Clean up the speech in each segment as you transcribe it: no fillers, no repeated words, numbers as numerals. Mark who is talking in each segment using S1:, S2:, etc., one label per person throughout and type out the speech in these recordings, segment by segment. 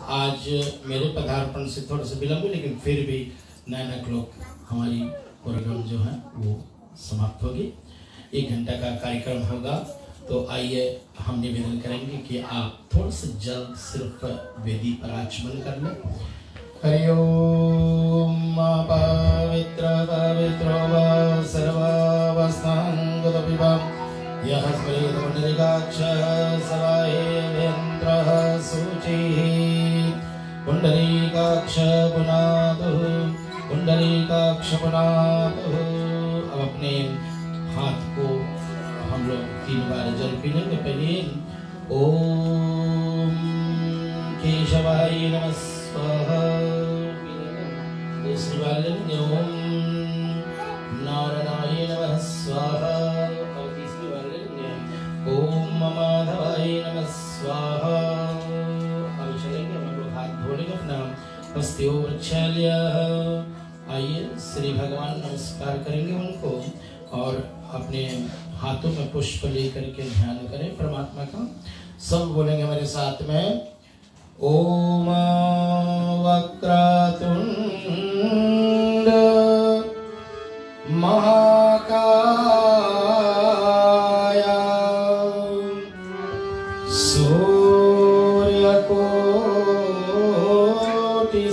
S1: आज मेरे पदार्पण से थोड़ा सा विलंब, लेकिन फिर भी 9 o'clock हमारी प्रोग्राम जो है वो समाप्त होगी। 1 घंटा का कार्यक्रम होगा। तो आइए हम निवेदन करेंगे कि आप थोड़ा सा जल्द सिर्फ वेदी पर आचमन कर लें। हरि ओम पवित्र पवित्रो वा सर्वावस्थांगतपिबा यः स्मरेत पुण्डरीकाक्ष सवाहेन्द्रः शुचिः पुण्डरीकाक्ष पुनातुः पुण्डरीकाक्ष पुनातुः। अब अपने हाथ को हम लोग 3 बार जल पी लेंगे। पहले ओम केशवाय नमः स्वाहा, दूसरी बार लेंगे ओम नारायणाय नमः स्वाहा, और तीसरी बार लेंगे ओम माधवाय नमः स्वाहा। अब चलेंगे हम लोग हाथ धोने का अपना हस्त्यो वृक्षालय। आइए श्री भगवान नमस्कार करेंगे उनको और अपने हाथों में पुष्प लेकर के ध्यान करें परमात्मा का। सब बोलेंगे मेरे साथ में ओम वक्रतुंड महाकाय सूर्यकोटि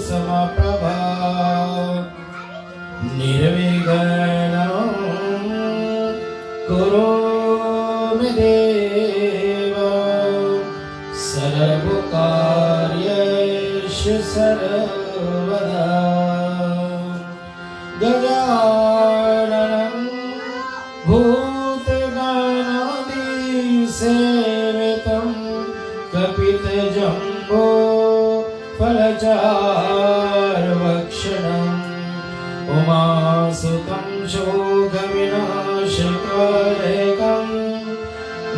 S1: समप्रभा निर्विघ्नं कुरु मे देव सर्वकार्येषु सर्वदा। गजाननं भूतगणादिसेवितं कपितजम्बो फलचारुभक्षणम् उमासुतं शोकविनाशकारकं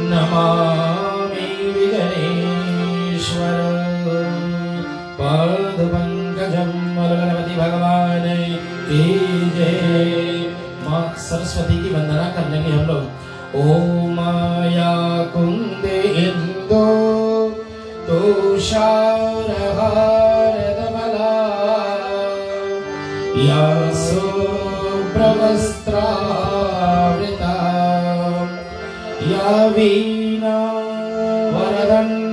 S1: नमामि विघ्नेश्वर। पादपङ्कजं गणपति भगवान की जय। माँ सरस्वती की वंदना कर लेंगे हम लोग। ओम माया कुंदे इंदो तुषारहारधवला या शुभ्रवस्त्रावृता या वीणा वरदण्डमण्डितकरा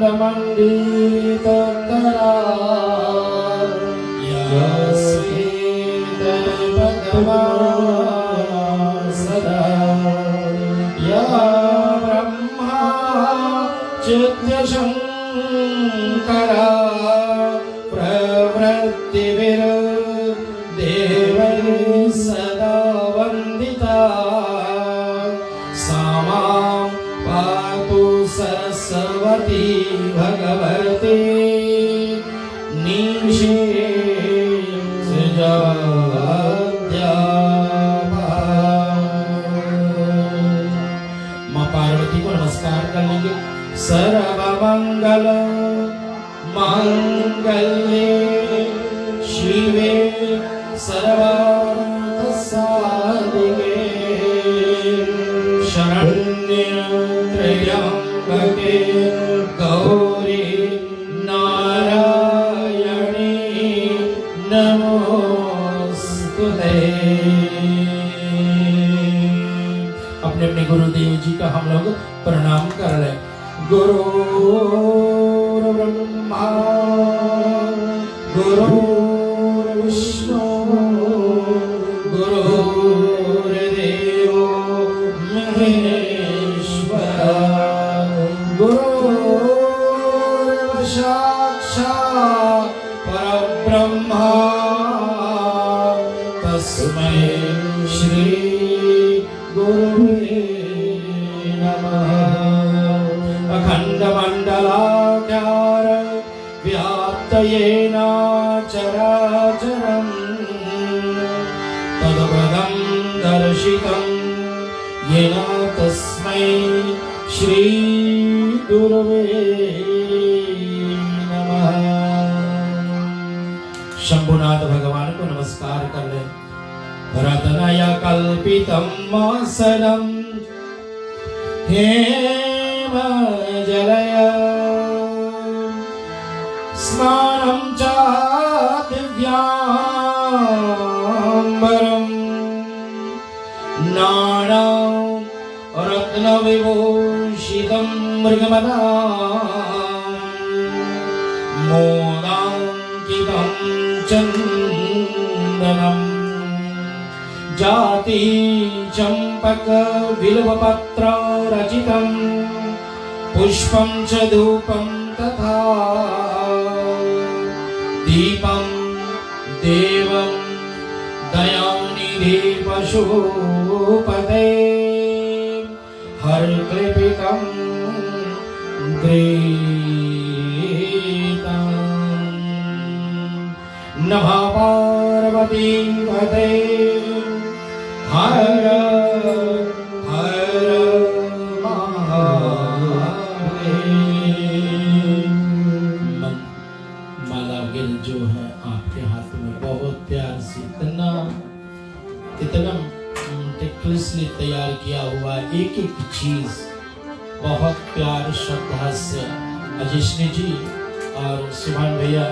S1: या श्वेतपद्मा सदा या ब्रह्माच्युतशङ्करा प्रवृत्तिभिर्देवैः सदा वन्दिता सा मां पातु सरस्वती भगवती निषेधजाद्या। माँ पार्वती को नमस्कार कर लेंगे। सर्वमंगल मांगल्ये शिवे सर्वार्थसाधिके शरण्ये त्र्यंबके गौरी नारायणी नमोस्तुते। अपने अपने गुरुदेव जी का हम लोग प्रणाम कर रहे हैं। गुरुर्ब्रह्मा गुरुर्विष्णु गुरुर्देवो महेश्वरा गुरुर्साक्षात् परब्रह्मा तस्मै श्री गुरुवे नमः। अखण्डमण्डलाकार व्याप्तयेन चराचरं तत्पदं दर्शितं येन तस्मै श्री गुरुवे नमः। शंभुनाथ भगवान को नमस्कार कर ले। रत्नया कल्पितं मासनं हेमजलया स्नानं च दिव्याम्बरम् नानां रत्नविभूषितं मृगमदां मोदाङ्कितं चन्दनं जाति चम्पक बिल्वपत्र रचितं पुष्पं च धूपं तथा दीपं देवं दयानिधि पशुपते हरक्लिपितं गृहीतं नमः पार्वती पते हर हर महादेव। माला गिल जो है आपके हाथ में बहुत प्यार से इतना टिकलिसली तैयार किया हुआ एक एक चीज बहुत प्यार श्रद्धा से अजिश्री जी और सुभान भैया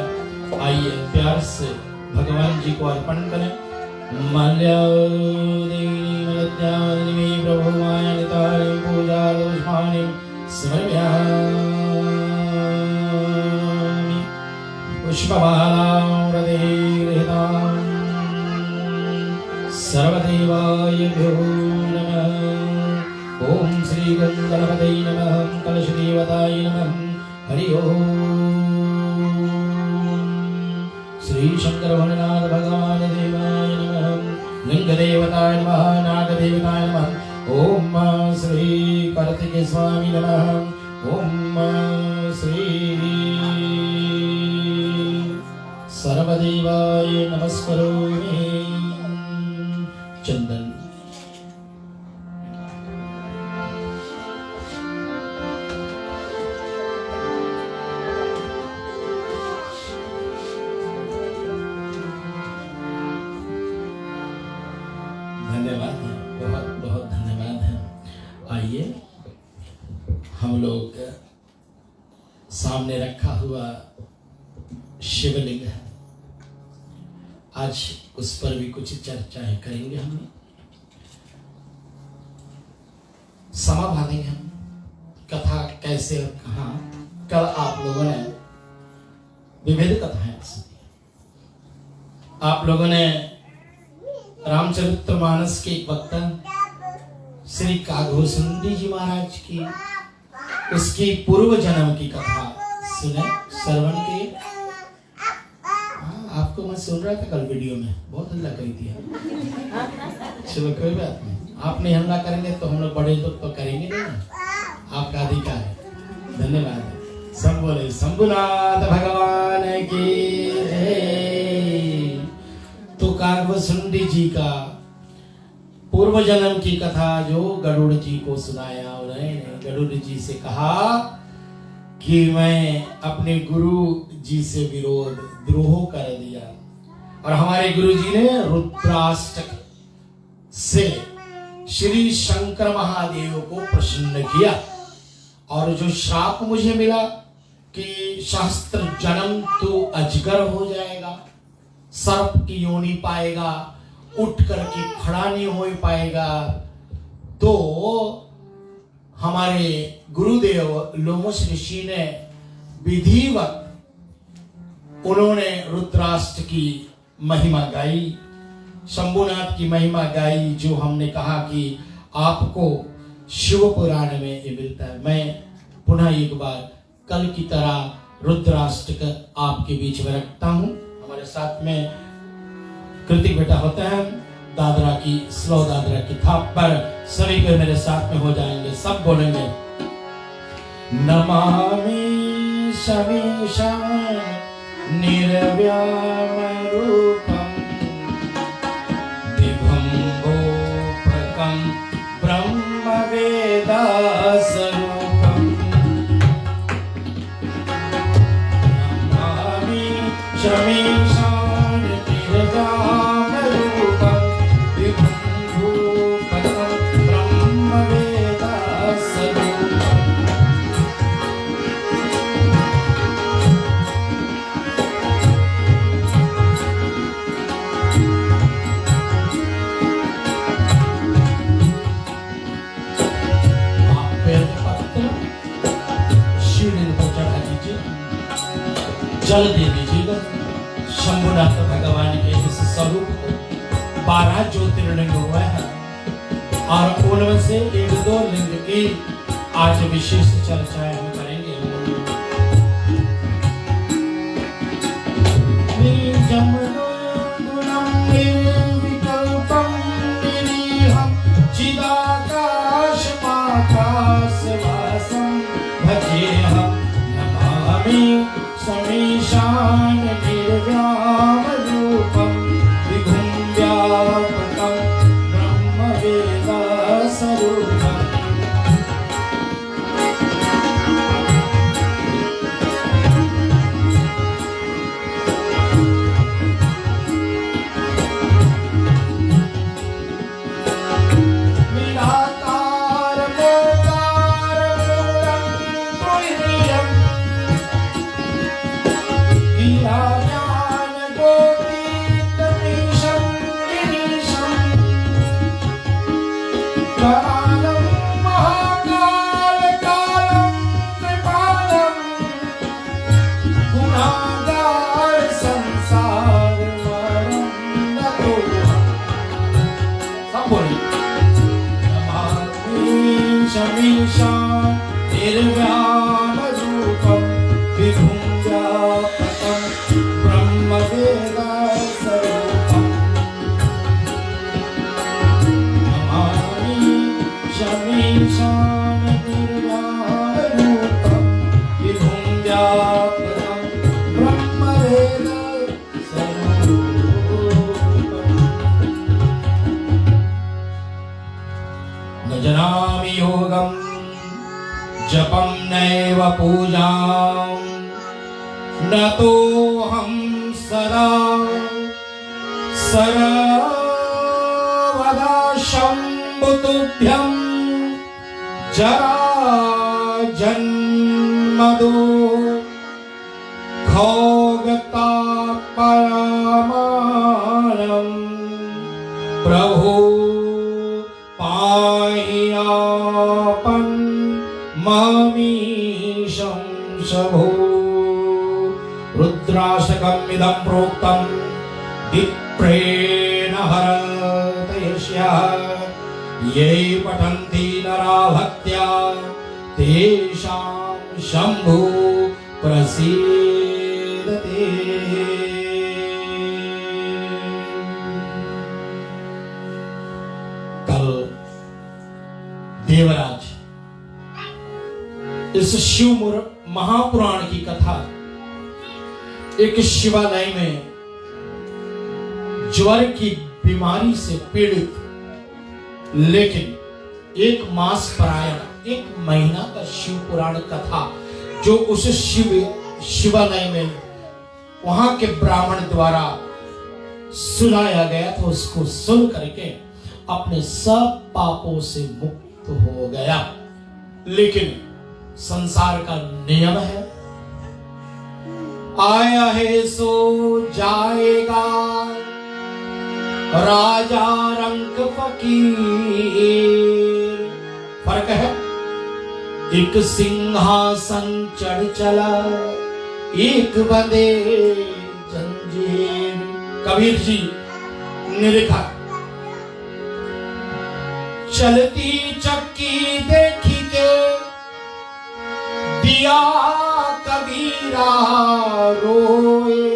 S1: आइए प्यार से भगवान जी को अर्पण करें। मल्यादेवी प्रभु मायनिताय पूजा दोषमानि समर्पयामि पुष्पमालां हृदयेहृतां सर्वदेवायभ्यो नमः। ओम श्री गंगणपतये नमः कलशदेवताय नमः। हरि ओम श्री शंकर भोलेनाथ भगवान देवाय नमः। लिंगदेवताय नमः नागदेवताय नमः। ओम श्री कार्तिकेय स्वामी नमः। ओम श्री सर्वदेवाय नमस्करोमि। चंदन धन्यवाद है, बहुत बहुत धन्यवाद है। आइए हम लोग सामने रखा हुआ शिवलिंग है, आज उस पर भी कुछ चर्चाएं करेंगे। हम समा बांधेंगे हम कथा कैसे और कहाँ। कल आप लोगों ने विविध कथाएं सुनी, आप लोगों ने रामचरितमानस के एक वक्ता श्री काघोसुंदी जी महाराज की उसकी पूर्व जन्म की कथा सुने, श्रवण की। आपको मैं सुन रहा था कल वीडियो में, बहुत हल्ला करी थी। चलो कोई बात नहीं, आप नहीं हल्ला करेंगे तो हम लोग बड़े लोग तो करेंगे नहीं ना, आपका अधिकार है। धन्यवाद। सब बोले शंभुनाथ भगवान की जय। तो काघोसुंदी जी का पूर्व जन्म की कथा जो गरुड़ जी को सुनाया, उन्होंने गरुड़ जी से कहा कि मैं अपने गुरु जी से विरोध द्रोह कर दिया और हमारे गुरु जी ने रुद्राष्टक से श्री शंकर महादेव को प्रसन्न किया और जो श्राप मुझे मिला कि शास्त्र जन्म तो अजगर हो जाएगा, सर्प की योनि पाएगा, उठ करके खड़ा नहीं हो पाएगा, तो हमारे गुरुदेव लोमश ऋषि ने विधिवत उन्होंने रुद्राष्ट की महिमा गाई, शंभुनाथ की महिमा गाई, जो हमने कहा कि आपको शिव पुराण में ये मिलता है। मैं पुनः एक बार कल की तरह रुद्राष्टक आपके बीच में रखता हूं। हमारे साथ में कृतिक बेटा होता है, दादरा की स्लो दादरा की थाप पर सभी को मेरे साथ में हो जाएंगे, सब बोलेंगे नमामि शमीशं निर्व्यामरूपं विभुं गोपकं ब्रह्मवेदास्वरूपं नमामि शमीशं निर्व्यामरूपं विभुं गोपकं ब्रह्मवेदास्वरूपं जल दे दीजिएगा। शंभुनाथ भगवान के इस स्वरूप को 12 ज्योतिर्लिंग हुआ है और उनमें से 1-2 लिंग की आज विशेष चर्चाएं हम करेंगे। समीशान निर्व्याम रूपम विभुं व्यापकं ब्रह्मवेद स्वरूपम्। नजनामि योगं जपं नैव पूजां नतोऽहं सदा सर्वदा शम्भुतुभ्यं जरा जन्मदो खौगतापरमाणं प्रभो पाह्यापन ममीशं शभो। रुद्राष्टकमिदं प्रोक्तं विप्रेण हरतयस्यः ये पठन्ति नरा भक्त्या तेषां शम्भु प्रसीदते। कल देवराज इस शिव महापुराण की कथा एक शिवालय में ज्वर की बीमारी से पीड़ित, लेकिन 1 मास परायण 1 महीना का शिव पुराण कथा जो उस शिवालय में वहां के ब्राह्मण द्वारा सुनाया गया था, उसको सुन करके अपने सब पापों से मुक्त हो गया। लेकिन संसार का नियम है, आया है सो जाएगा, राजा रंक फकीर। फर्क है, एक सिंहासन चढ़ चला, एक बंदे जंजीर। कबीर जी ने लिखा, चलती चक्की देखी के दिया कबीरा रोए,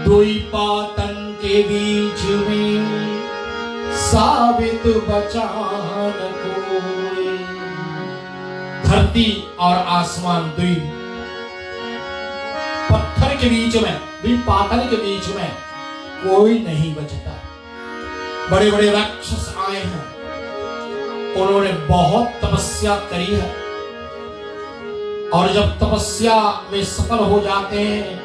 S1: दुई पातन के बीच में साबित बचान कोई। धरती और आसमान दुई पत्थर के बीच में, दुई पातन के बीच में कोई नहीं बचता। बड़े बड़े राक्षस आए हैं, उन्होंने बहुत तपस्या करी है और जब तपस्या में सफल हो जाते हैं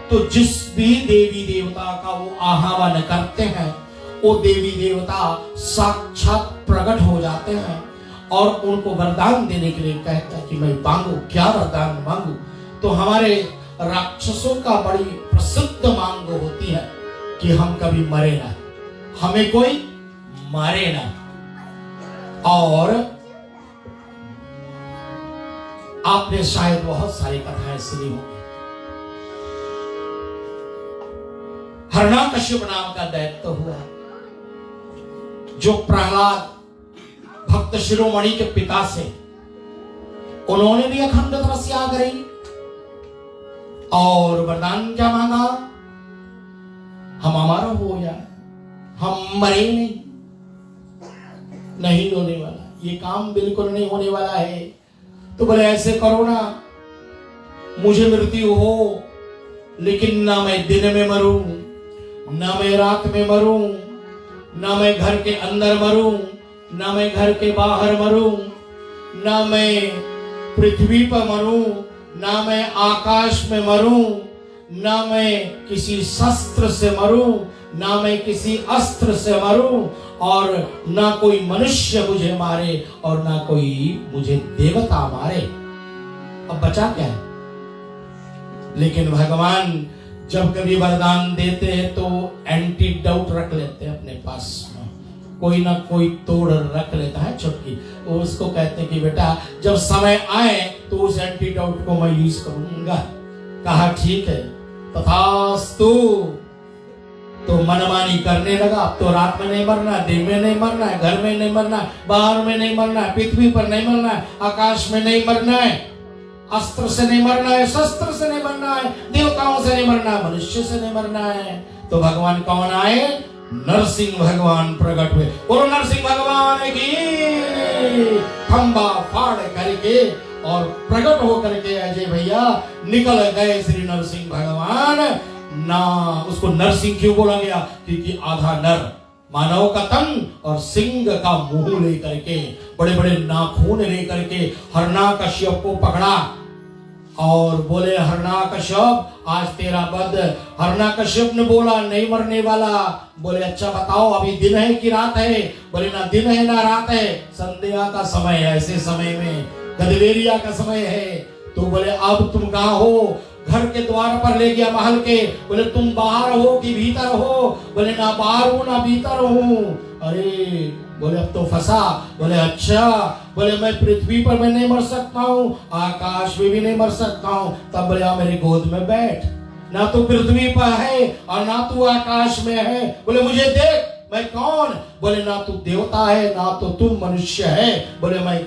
S1: तो जिस भी देवी देवता का वो आह्वान करते हैं, वो देवी देवता साक्षात प्रकट हो जाते हैं और उनको वरदान देने के लिए कहता है कि मैं मांगू, क्या वरदान मांगू। तो हमारे राक्षसों का बड़ी प्रसिद्ध मांग होती है कि हम कभी मरे ना, हमें कोई मारे ना। और आपने शायद बहुत सारी कथाएं सुनी होंगी, हिरण्यकश्यप नाम का दैत्य हुआ, जो प्रहलाद भक्त शिरोमणि के पिता से, उन्होंने भी अखंड तपस्या करी और वरदान क्या मांगा, हम अमर हो जाए, हम मरे नहीं होने वाला, ये काम बिल्कुल नहीं होने वाला है। तो बोले ऐसे करो ना, मुझे मृत्यु हो लेकिन ना मैं दिन में मरूं, ना मैं रात में मरूं, ना मैं घर के अंदर मरूं, ना मैं घर के बाहर मरूं, ना मैं पृथ्वी पर मरूं, ना मैं आकाश में मरूं, ना मैं किसी शस्त्र से मरूं, ना मैं किसी अस्त्र से मरूं, और ना कोई मनुष्य मुझे मारे और ना कोई मुझे देवता मारे। अब बचा क्या है? लेकिन भगवान जब कभी वरदान देते हैं तो एंटीडाउट रख लेते हैं अपने पास में, कोई ना कोई तोड़ रख लेता है चुटकी, वो उसको कहते हैं कि बेटा जब समय आए तो उस एंटीडाउट को मैं यूज करूंगा। कहा ठीक है, तथास्तु। तो मनमानी करने लगा, अब तो रात में नहीं मरना, दिन में नहीं मरना है, घर में नहीं मरना है, बाहर में नहीं मरना है, पृथ्वी पर नहीं मरना है, आकाश में नहीं मरना है, अस्त्र से नहीं मरना है, शस्त्र से नहीं मरना है, देवताओं से नहीं मरना है, मनुष्य से नहीं मरना है। तो भगवान कौन आए? नरसिंह भगवान प्रकट हुए। बोलो नरसिंह भगवान की। खंबा फाड़ करके और प्रकट होकर के अजय भैया निकल गए श्री नरसिंह भगवान। ना उसको नरसिंह क्यों बोला गया? क्योंकि आधा नर मानव का तन और सिंह का मुंह लेकर के, बड़े बड़े नाखून लेकर के हिरण्यकश्यप को पकड़ा और बोले हिरण्यकश्यप आज तेरा वध। हिरण्यकश्यप ने बोला नहीं मरने वाला। बोले अच्छा बताओ अभी दिन है कि रात है? बोले ना दिन है ना रात है, संध्या का समय है, ऐसे समय में गदवेरिया का समय है। तो बोले अब तुम कहाँ हो? घर के द्वार पर ले गया महल के। बोले तुम बाहर हो कि भीतर हो? बोले ना बाहर हूं ना भीतर हूं। अरे बोले अब तो फंसा। बोले अच्छा, बोले मैं पृथ्वी पर मैं नहीं मर सकता हूँ, आकाश में भी नहीं मर सकता हूँ। तब बोले मेरी गोद में बैठ, ना तू पृथ्वी पर है और ना तू आकाश में है। बोले मुझे देख मैं कौन? बोले ना तू देवता है ना तो तू मनुष्य है। बोले मैं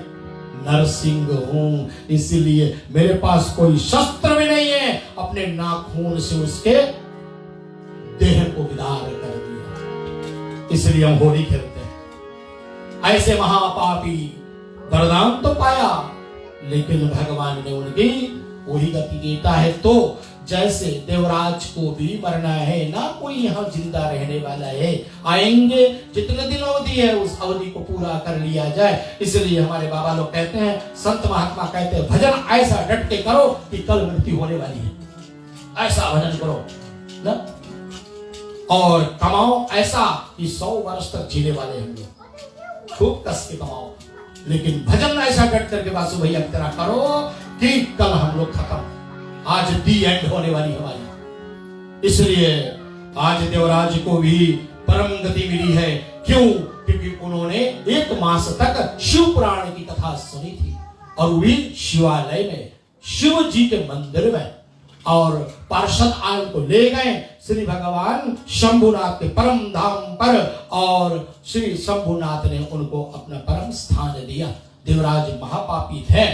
S1: नरसिंह हूं, इसलिए मेरे पास कोई शस्त्र भी नहीं है। अपने नाखून से उसके देह को विदार कर दिया। इसलिए हम होली खेलते हैं। ऐसे महापापी वरदान तो पाया, लेकिन भगवान ने उनकी वही गति देता है। तो जैसे देवराज को भी मरना है, ना कोई यहाँ जिंदा रहने वाला है। आएंगे, जितने दिन अवधि है उस अवधि को पूरा कर लिया जाए। इसलिए हमारे बाबा लोग कहते हैं, संत महात्मा कहते हैं, भजन ऐसा डट के करो कि कल मृत्यु होने वाली है। ऐसा भजन करो ना, और कमाओ ऐसा कि 100 वर्ष तक जीने वाले हम लोग। खूब कस के कमाओ, लेकिन भजन ऐसा डट करके वासु भैया की तरह करो कि कल हम लोग खत्म, आज दी एंड होने वाली हमारी। इसलिए आज देवराज को भी परम गति मिली है। क्यों? क्योंकि उन्होंने 1 मास तक शिव पुराण की कथा सुनी थी, और वो भी शिवालय में, शिव जी के मंदिर में। और पार्षद आयल को ले गए श्री भगवान शंभुनाथ के परम धाम पर, और श्री शंभुनाथ ने उनको अपना परम स्थान दिया। देवराज महापापी थे,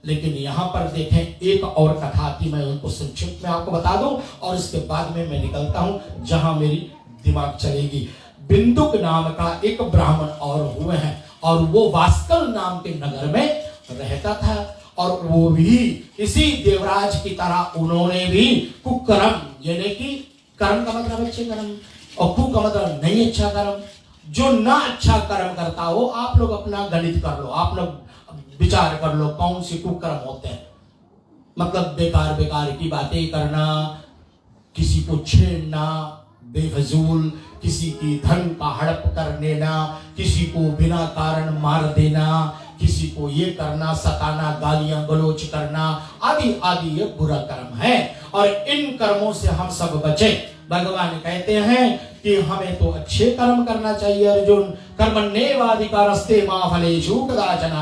S1: लेकिन यहाँ पर देखें एक और कथा थी, मैं उनको संक्षिप्त में आपको बता दूं और इसके बाद में मैं निकलता हूं जहां मेरी दिमाग चलेगी। बिंदुक नाम का एक ब्राह्मण और हुए हैं, और वो वास्कल नाम के नगर में रहता था। और वो भी इसी देवराज की तरह उन्होंने भी कुकर्म, यानी कि कर्म का मतलब अच्छे कर्म और कु का मतलब नहीं अच्छा कर्म। जो ना अच्छा कर्म करता हो, आप लोग अपना गणित कर लो, आप लोग विचार कर लो कौन से कुकर्म होते हैं। मतलब बेकार बेकार की बातें करना, किसी को छेड़ना बेफजूल, किसी की धन का हड़प कर लेना, किसी को बिना कारण मार देना, किसी को ये करना, सताना, गालियां गलोच करना, आदि आदि ये बुरा कर्म है। और इन कर्मों से हम सब बचे। भगवान कहते हैं कि हमें तो अच्छे कर्म करना चाहिए। अर्जुन कर्मण्येवाधिकारस्ते मा फलेषु कदाचन,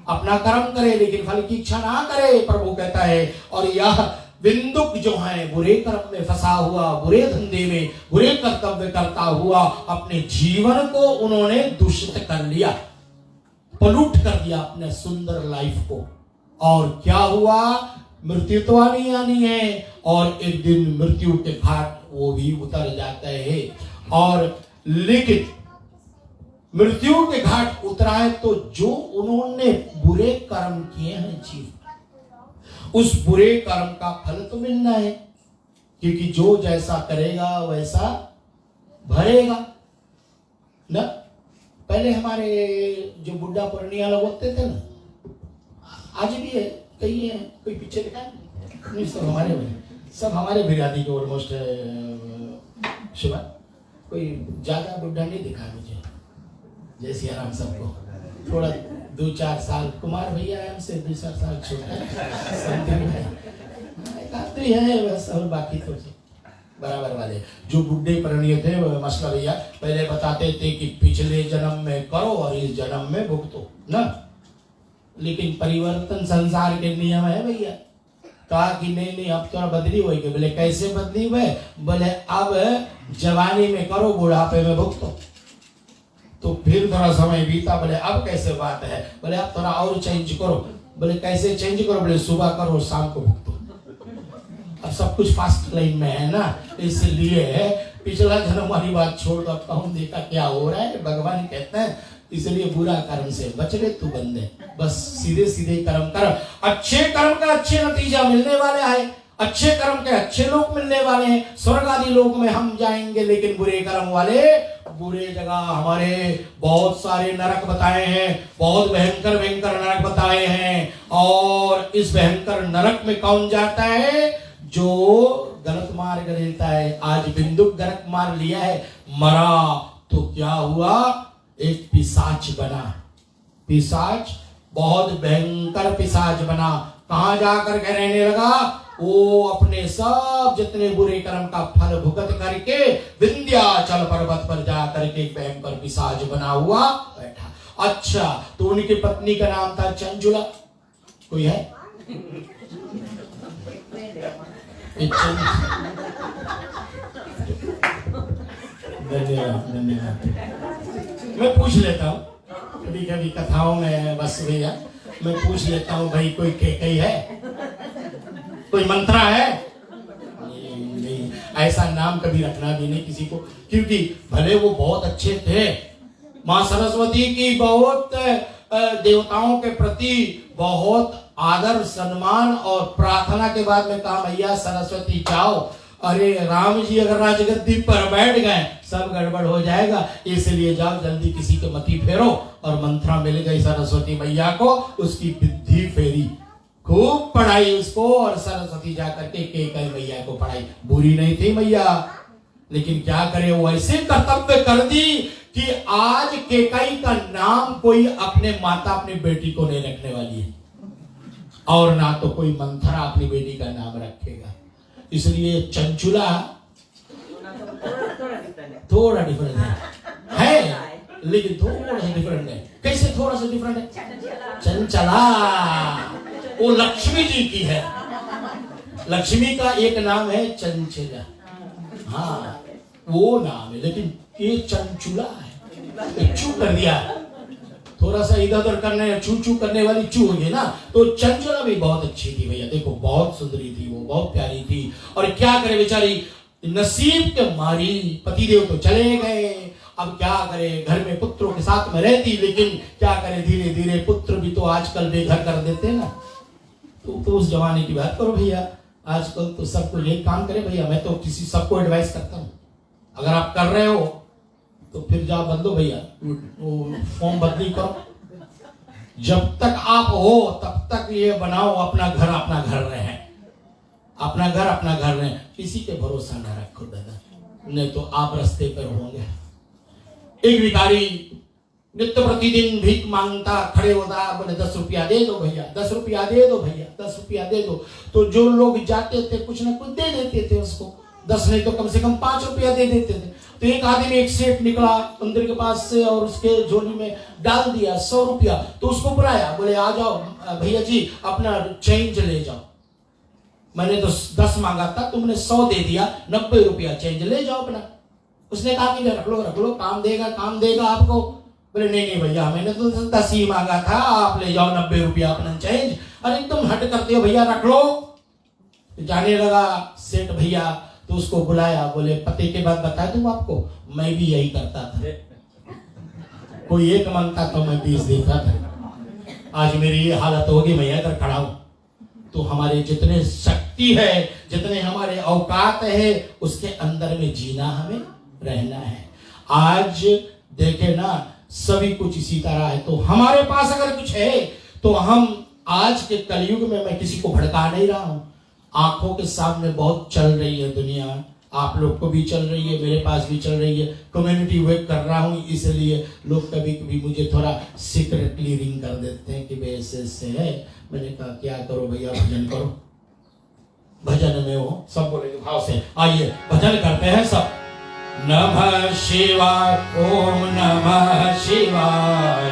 S1: अपना कर्म करे लेकिन फल की इच्छा ना करे, प्रभु कहता है। और यह बिंदुक जो है बुरे कर्म में फंसा हुआ, बुरे धंधे में बुरे कर्तव्य करता हुआ अपने जीवन को उन्होंने दूषित कर लिया, पलूट कर दिया अपने सुंदर लाइफ को। और क्या हुआ, मृत्यु तो आनी आनी है और एक दिन मृत्यु के घाट वो भी उतर जाते हैं। और लेकिन मृत्यु के घाट उतरा है तो जो उन्होंने बुरे कर्म किए हैं जीवन, उस बुरे कर्म का फल तो मिलना है, क्योंकि जो जैसा करेगा वैसा भरेगा ना। पहले हमारे जो बुढ़ा पुरानिया लोग होते थे ना, आज भी है, कई है, कोई पीछे दिखा नहीं, सब हमारे बिरादरी के ऑलमोस्ट शिवा, कोई ज्यादा बुढ़ा नहीं दिखा मुझे, जय सिया राम। सबको थोड़ा 2-4 साल, कुमार भैया है हमसे 2-4 साल छोटा है बस, और बाकी तो बराबर वाले। जो बुढ़े पुरानिये थे मसला भैया पहले बताते थे कि पिछले जन्म में करो और इस जन्म में भुगतो ना, लेकिन परिवर्तन संसार के नियम है भैया। कहा कि नहीं अब तो बदली होगी। बोले कैसे बदली हुए? बोले अब जवानी में करो, बुढ़ापे में भुगतो। तो फिर थोड़ा समय बीता, बोले अब कैसे बात है? बोले अब थोड़ा और चेंज करो। बोले कैसे चेंज करो? बोले सुबह करो शाम को भुगतो। अब सब कुछ फास्ट लाइन में है ना, इसलिए पिछला जन्म वाली बात छोड़ दो, कहूँ देखा क्या हो रहा है। भगवान कहते हैं इसलिए बुरा कर्म से बच ले तू बंदे, बस सीधे सीधे कर्म कर। अच्छे कर्म का अच्छे नतीजा मिलने वाला है, अच्छे कर्म के अच्छे लोग मिलने वाले हैं, स्वर्ग आदि लोक में हम जाएंगे। लेकिन बुरे कर्म वाले बुरे जगह, हमारे बहुत सारे नरक बताए हैं, बहुत भयंकर भयंकर नरक बताए हैं। और इस भयंकर नरक में कौन जाता है? जो गलत मार्ग लेता है। आज बिंदुक गलत मार लिया है, मरा तो क्या हुआ? एक पिशाच बना। पिशाच बहुत भयंकर पिशाच बना। कहां जाकर के रहने लगा? वो अपने सब जितने बुरे कर्म का फल भुगत करके विंध्याचल पर्वत पर जाकर के एक भयंकर पिशाच बना हुआ बैठा। अच्छा, तो उनकी पत्नी का नाम था चंचुला। कोई है? धन्यवाद धन्यवाद। मैं पूछ लेता हूँ कभी कभी कथाओं में, बस भैया मैं पूछ लेता हूँ भाई, कोई केकई है? कोई मंत्रा है? नहीं, ऐसा नाम कभी रखना भी नहीं किसी को, क्योंकि भले वो बहुत अच्छे थे, माँ सरस्वती की बहुत देवताओं के प्रति बहुत आदर सम्मान और प्रार्थना के बाद में कहा मैया सरस्वती जाओ। अरे राम जी अगर राजगद्दी पर बैठ गए सब गड़बड़ हो जाएगा, इसलिए जाओ जल्दी किसी के मति फेरो। और मंत्रा मिल गई सरस्वती मैया को, उसकी बुद्धि फेरी, खूब पढ़ाई उसको, और सरस्वती जाकर के केकई मैया को पढ़ाई। बुरी नहीं थी मैया, लेकिन क्या करे वो ऐसे कर्तव्य कर दी कि आज केकई का नाम कोई अपने माता अपनी बेटी को नहीं रखने वाली है, और ना तो कोई मंथरा अपनी बेटी का नाम रखेगा। इसलिए चंचुला थोड़ा डिफरेंट है, लेकिन थोड़ा सा डिफरेंट है। कैसे थोड़ा सा डिफरेंट है? चंचला वो लक्ष्मी जी की है। लक्ष्मी का एक नाम है चंचला, हाँ वो नाम है, लेकिन ये चंचुला है। चू कर दिया, थोड़ा सा इधर उधर करने, चू चू करने वाली चू हुई है ना। तो चंचला भी बहुत अच्छी थी भैया, देखो बहुत सुंदरी थी वो, बहुत प्यारी थी। और क्या करे बेचारी, नसीब के मारी पतिदेव तो चले गए, अब क्या करे, घर में पुत्रों के साथ में रहती, लेकिन क्या करे धीरे धीरे पुत्र भी तो आजकल बेघर कर देते ना। तो उस जमाने की बात करो भैया, आजकल तो सबको ये काम करे भैया। मैं तो किसी सबको एडवाइस करता हूँ, अगर आप कर रहे हो तो फिर जाओ बदलो भैया, फॉर्म बदली करो। जब तक आप हो तब तक ये बनाओ अपना घर रहे, अपना घर रहे, किसी के भरोसा न रखो दादा, नहीं तो आप रास्ते पर होंगे। एक भिखारी नित्य प्रतिदिन भीख मांगता, खड़े होता, बोले 10 रुपया दे दो भैया, 10 रुपया दे दो भैया, 10 रुपया दे दो। तो जो लोग जाते थे कुछ ना कुछ दे देते थे उसको, 10 नहीं तो कम से कम 5 रुपया दे देते थे। तो एक आदमी एक सेठ निकला मंदिर के पास से और उसके झोली में डाल दिया 100 रुपया। तो उसको बुलाया, बोले आ जाओ भैया जी अपना चेंज ले जाओ। मैंने तो 10 मांगा था, तुमने 100 दे दिया, 90 रुपया चेंज ले जाओ अपना। उसने कहा कि रख लो, काम देगा आपको। बोले नहीं भैया, मैंने तो 10 ही मांगा था, आप ले जाओ 90 रुपया अपना चेंज। अरे तुम हट करते हो भैया, रख लो। जाने लगा सेठ भैया, तो उसको बुलाया, बोले पते के बाद बता दूं आपको, मैं भी यही करता था, कोई एक मांगता तो मैं 20 देता था। आज मेरी ये हालत होगी, मैं इधर खड़ा हूं। तो हमारे जितने शक्ति है, जितने हमारे औकात है, उसके अंदर में जीना हमें रहना है। आज देखे ना, सभी कुछ इसी तरह है। तो हमारे पास अगर कुछ है तो हम आज के कलयुग में, मैं किसी को भड़का नहीं रहा हूं, आंखों के सामने बहुत चल रही है दुनिया, आप लोग को भी चल रही है, मेरे पास भी चल रही है। कम्युनिटी वर्क कर रहा हूं, इसलिए लोग कभी कभी मुझे थोड़ा सीक्रेटली रिंग कर देते हैं कि भाई ऐसे है। मैंने कहा क्या करो भैया, भजन करो। भजन में वो सब बोलेंगे भाव से, आइए भजन करते हैं सब। नमः शिवाय, ओम नमः शिवाय,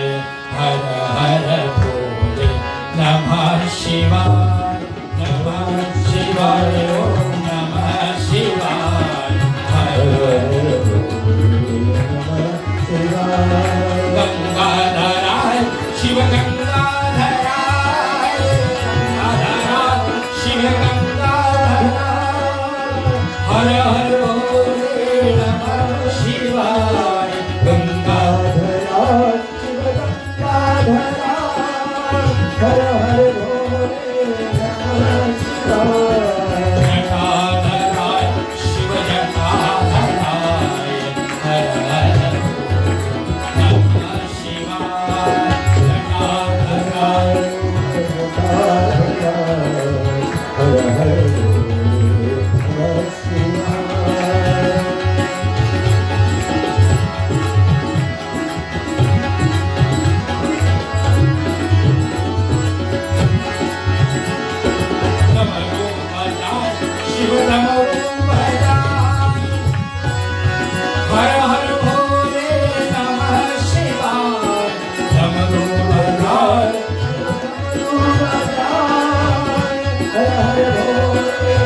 S1: हर हर भोले नमः शिवाय, नमः शिवाय, ओम नमः शिवाय, हर हर भोले नमः शिवाय। गंगाधराय शिव गंगाधराय, गंगाधराय शिव गंगाधराय, हर हर भोले नमः शिवाय, गंगाधराय शिव गंगाधराय, हर हर भोले नमः शिवाय। जटाधराय शिव जटाधराय, हर हर नमः शिवाय, जटाधराय हर हर नमः शिवाय। शिव डमरू बजाय, हर हर भोले नमः शिवाय, डमरू बजाय, हर हर भोले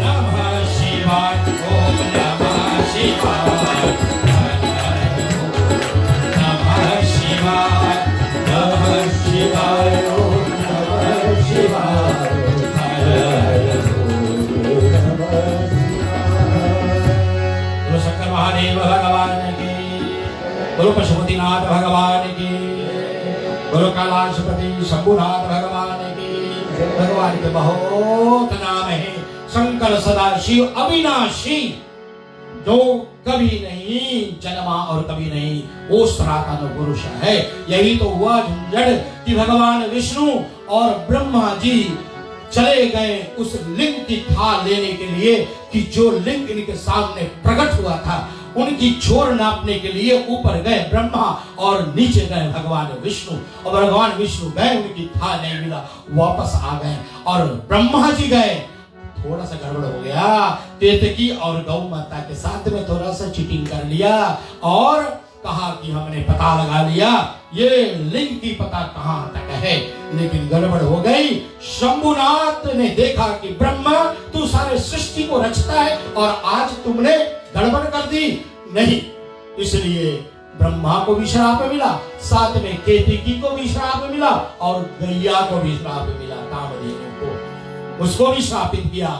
S1: नमः शिवाय, ओम नमः शिवाय, हर हर भोले नमः शिवाय, नमः शिवाय, ओम नमः शिवाय, बोलो शंकर महादेव भगवान की, बोलो पशुपतिनाथ भगवान की, बोलो कैलाशपति शंभुनाथ भगवान की। भगवान के बहुत नाम है। शंकर सदाशिव अविनाशी, जो कभी नहीं जन्मा और कभी नहीं, वो सनातन पुरुष है। यही तो हुआ झंझट कि भगवान विष्णु और ब्रह्मा जी चले गए उस लिंग की थाल लेने के लिए, कि जो लिंग इनके सामने प्रकट हुआ था, उनकी छोर नापने के लिए ऊपर गए ब्रह्मा और नीचे गए भगवान विष्णु। और भगवान विष्णु गए, उनकी थाल नहीं मिला, वापस आ गए। और ब्रह्मा जी गए, थोड़ा सा गड़बड़ हो गया, केतकी और गौ माता के साथ में थोड़ा सा चीटिंग कर लिया और कहा कि हमने पता लगा लिया ये लिंग की पता कहां तक है, लेकिन गड़बड़ हो गई। शंभुनाथ ने देखा कि ब्रह्मा तू सारे सृष्टि को रचता है और आज तुमने गड़बड़ कर दी। नहीं, इसलिए ब्रह्मा को भी श्राप मिला, साथ में केतकी को भी श्राप मिला और गैया को भी श्राप मिला, कामधेनु को, उसको भी श्रापित किया।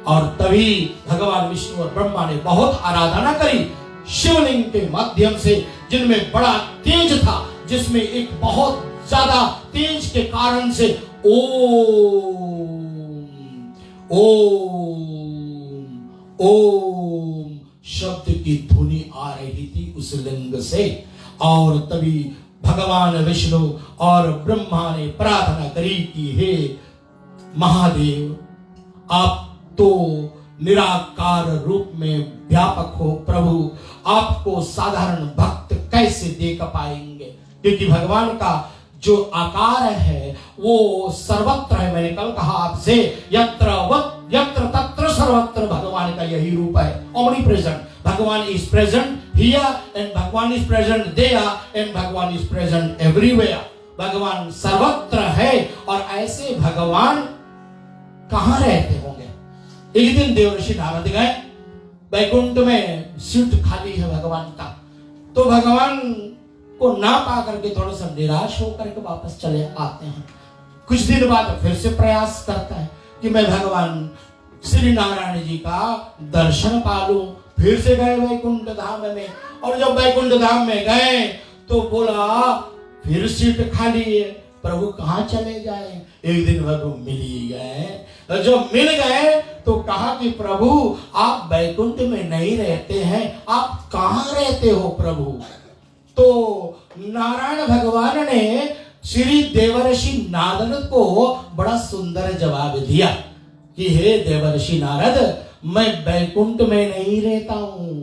S1: और तभी भगवान विष्णु और ब्रह्मा ने बहुत आराधना करी शिवलिंग के माध्यम से, जिनमें बड़ा तेज था, जिसमें एक बहुत ज्यादा तेज के कारण से ओम ओम ओम शब्द की ध्वनि आ रही थी उस लिंग से। और तभी भगवान विष्णु और ब्रह्मा ने प्रार्थना करी कि हे महादेव, आप तो निराकार रूप में व्यापक हो प्रभु, आपको साधारण भक्त कैसे देख पाएंगे, क्योंकि भगवान का जो आकार है वो सर्वत्र है। मैंने कल कहा आपसे, यत्र तत्र सर्वत्र भगवान का यही रूप है, ओमनी प्रेजेंट। भगवान इज प्रेजेंट हियर एंड भगवान इज प्रेजेंट देयर एंड भगवान इज प्रेजेंट एवरीवेयर। भगवान सर्वत्र है और ऐसे भगवान कहाँ रहते होंगे। एक दिन देवर्षि नारद गए, वैकुंठ में सीट खाली है भगवान का, तो भगवान को ना पा करके थोड़ा सा निराश होकर के वापस चले आते हैं। कुछ दिन बाद फिर से प्रयास करता है कि मैं भगवान श्री नारायण जी का दर्शन पालूं। फिर से गए वैकुंठ धाम में, और जब वैकुंठ धाम में गए तो बोला फिर सीट खाली है, प्रभु कहाँ चले जाए। एक दिन प्रभु मिल ही गए। जब मिल गए तो कहा कि प्रभु आप वैकुंठ में नहीं रहते हैं, आप कहाँ रहते हो प्रभु। तो नारायण भगवान ने श्री देवर्षि नारद को बड़ा सुंदर जवाब दिया कि हे देवर्षि नारद, मैं वैकुंठ में नहीं रहता हूं।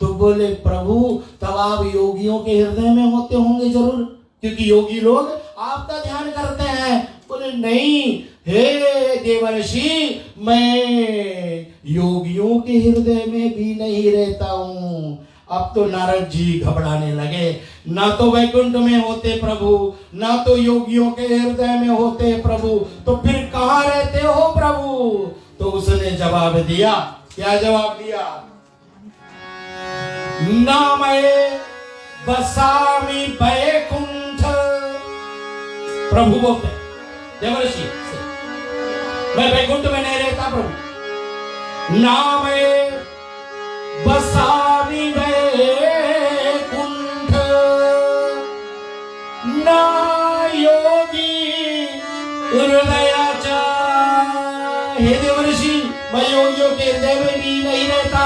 S1: तो बोले प्रभु तब आप योगियों के हृदय में होते होंगे जरूर, क्योंकि योगी लोग आपका ध्यान करते हैं। बोले नहीं हे देवर्षि, मैं योगियों के हृदय में भी नहीं रहता हूं। अब तो नारद जी घबराने लगे, ना तो वैकुंठ में होते प्रभु, ना तो योगियों के हृदय में होते प्रभु, तो फिर कहाँ रहते हो प्रभु। तो उसने जवाब दिया, क्या जवाब दिया, ना मैं बसामी वैकुंठ। प्रभु बोलते देवर्षि से, मैं वैकुंठ में नहीं रहता प्रभु, ना मैं बसामी वैकुंठ, ना योगी हृदयाचा। हे देवर्षि, मैं योगियों के हृदय में भी नहीं रहता,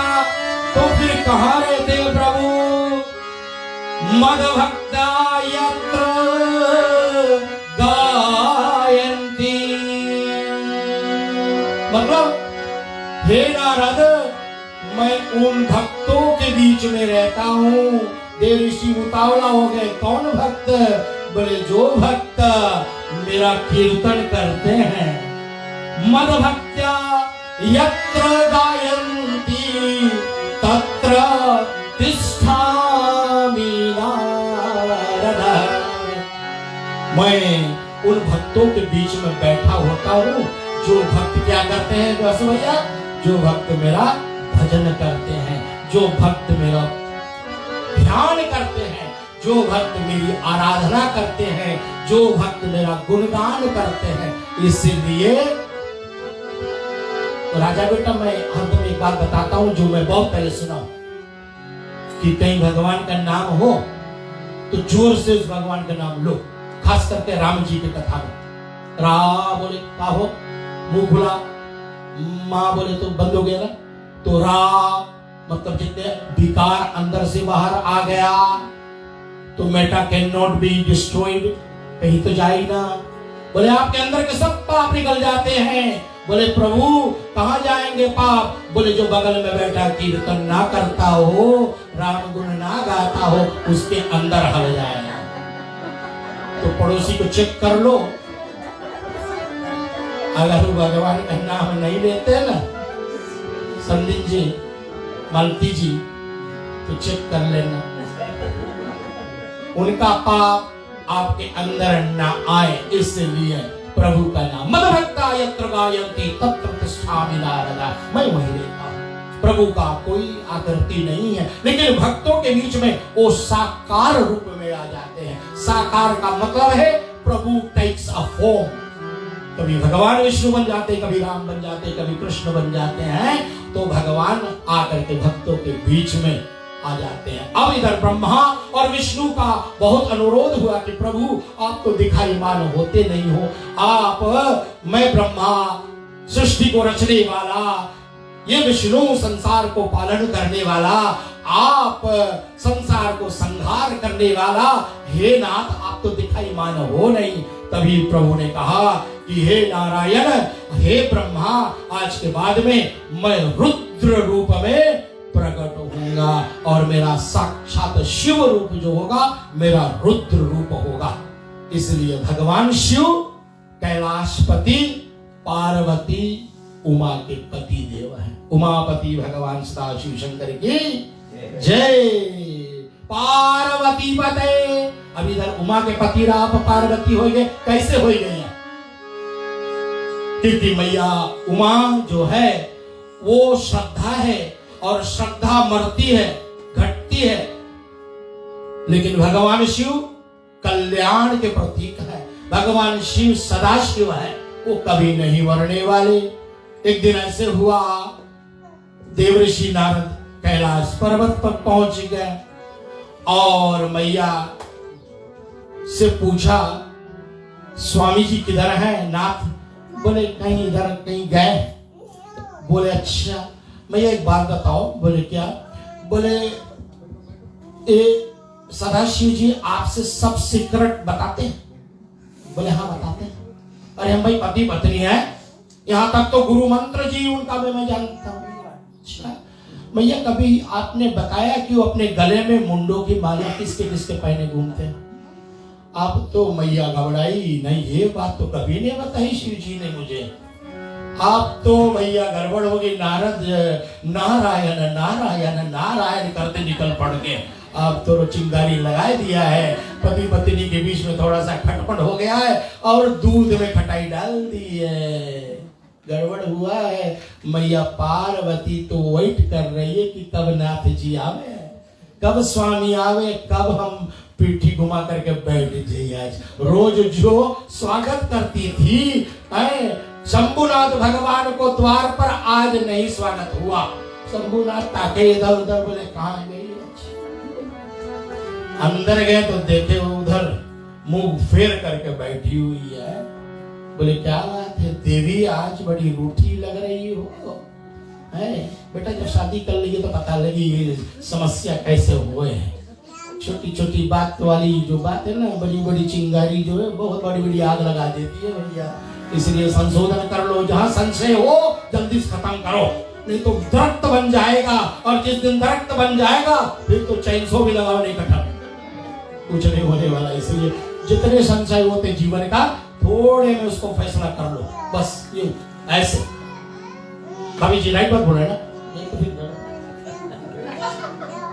S1: तो फिर कहाँ रहते प्रभु। मद भक्ता यत्र गायन्ति। मतलब हे नारद, मैं उन भक्तों के बीच में रहता हूँ। देवर्षि उतावला हो गए, कौन भक्त। बोले जो भक्त मेरा कीर्तन करते हैं। मद भक्त्या यत्र गायन्ति तत्र तिष्ठामि नारद। मैं उन भक्तों के बीच में बैठा होता हूँ। जो भक्त क्या करते हैं बस भैया, जो भक्त मेरा भजन करते हैं, जो भक्त मेरा ध्यान करते हैं, जो भक्त मेरी आराधना करते हैं, जो भक्त मेरा गुणगान करते हैं। इसलिए राजा बेटा, मैं अंत में एक बात बताता हूं जो मैं बहुत पहले सुना कि कहीं भगवान का नाम हो तो जोर से उस भगवान का नाम लो। खास करके राम जी की कथा में रा बोले का हो, मुंह खुला, माँ बोले तो बंद हो गया ना, तो रा मतलब जितने विकार अंदर से बाहर आ गया तो Meta can not be destroyed, कहीं तो जा ही ना। बोले आपके अंदर के सब पाप निकल जाते हैं। बोले प्रभु कहाँ जाएंगे पाप। बोले जो बगल में बैठा कीर्तन ना करता हो, राम गुण ना गाता हो, उसके अंदर हल जाएगा। तो पड़ोसी को चेक कर लो, अगर भगवान का नाम नहीं लेते ना संदीप जी, मालती जी, तो चेक कर लेना उनका पाप आपके अंदर ना आए। इसलिए प्रभु का नाम, मद भक्ता यत्र गायन्ति तत्र तिष्ठामि नारद। मैं वहीं रहता हूं। प्रभु का कोई आकृति नहीं है, लेकिन भक्तों के बीच में वो साकार रूप में आ जाते हैं। साकार का मतलब है प्रभु टेक्स अ फॉर्म। कभी भगवान विष्णु बन जाते, कभी राम बन जाते, कभी कृष्ण बन जाते हैं। तो भगवान आकर के भक्तों के बीच में आ जाते हैं। अब इधर ब्रह्मा और विष्णु का बहुत अनुरोध हुआ कि प्रभु आप तो दिखाईमान होते नहीं हो। आप, मैं ब्रह्मा सृष्टि को रचने वाला, ये विष्णु संसार को पालन करने वाला, आप संसार को संहार करने वाला, हे नाथ आप तो दिखाईमान हो नहीं। तभी प्रभु ने कहा कि हे नारायण, हे ब्रह्मा, आज के बाद में मैं रुद्र रूप में प्रकट होऊंगा और मेरा साक्षात शिव रूप जो होगा मेरा रुद्र रूप होगा। इसलिए भगवान शिव कैलाशपति, पार्वती उमा के पति देव हैं। उमापति भगवान सदा शिव शंकर की जय। पार्वती पते। अब इधर उमा के पति राम पार्वती हो गए, कैसे हो गए? क्योंकि मैया उमा जो है वो श्रद्धा है, और श्रद्धा मरती है, घटती है, लेकिन भगवान शिव कल्याण के प्रतीक है। भगवान शिव सदाशिव है, वो कभी नहीं मरने वाले। एक दिन ऐसे हुआ, देवर्षि नारद कैलाश पर्वत पर पहुंच गए और मैया से पूछा, स्वामी जी किधर है? नाथ बोले कहीं इधर कहीं गए। बोले अच्छा, मैया एक बात बताओ। बोले क्या? बोले सदाशिव जी आपसे सब सीक्रेट बताते हैं? बोले हाँ बताते हैं। अरे हम भाई पति पत्नी है, यहाँ तक तो गुरु मंत्र जी उनका भी मैं जानता हूँ। अच्छा मैया, कभी आपने बताया कि वो अपने गले में मुंडों की माला किसके किसके पहने घूमते हैं? आप तो मैया घबराई, नहीं ये बात तो कभी नहीं बताई शिव जी ने मुझे। आप तो मैया गड़बड़ हो गई। नारद नारायण नारायण नारायण करते निकल पड़ के आप तो चिंगारी लगा दिया है, पति पत्नी के बीच में थोड़ा सा खटपट हो गया है और दूध में खटाई डाल दी है, गड़बड़ हुआ है। मैया पार्वती तो वेट कर रही है कि कब नाथ जी आवे, कब स्वामी आवे, कब हम पीठी घुमा करके बैठ जाइए। आज रोज जो स्वागत करती थी शंभुनाथ भगवान को द्वार पर, आज नहीं स्वागत हुआ। शंभुनाथ ताके इधर उधर, बोले कहाँ गई? अंदर गए तो देखे उधर मुंह फेर करके बैठी हुई है। बोले क्या बात है देवी, आज बड़ी रूठी लग रही हो। है बेटा, जब शादी कर ली तो पता लगी ये समस्या कैसे हुए हैं। छोटी छोटी बात वाली जो बात है ना, बड़ी बड़ी चिंगारी जो है बहुत बड़ी बड़ी आग लगा देती है भैया। इसलिए संशोधन कर लो, जहां संशय हो जल्दी से खत्म करो, नहीं तो दरख्त बन जाएगा, और जिस दिन दरख्त बन जाएगा फिर तो चैन सो भी लगाओ नहीं कटा, कुछ नहीं होने वाला। इसलिए जितने संशय होते जीवन का, थोड़े में उसको फैसला कर लो, बस ये ऐसे। कभी जी राइट बात बोल रहे ना, नहीं तो फिर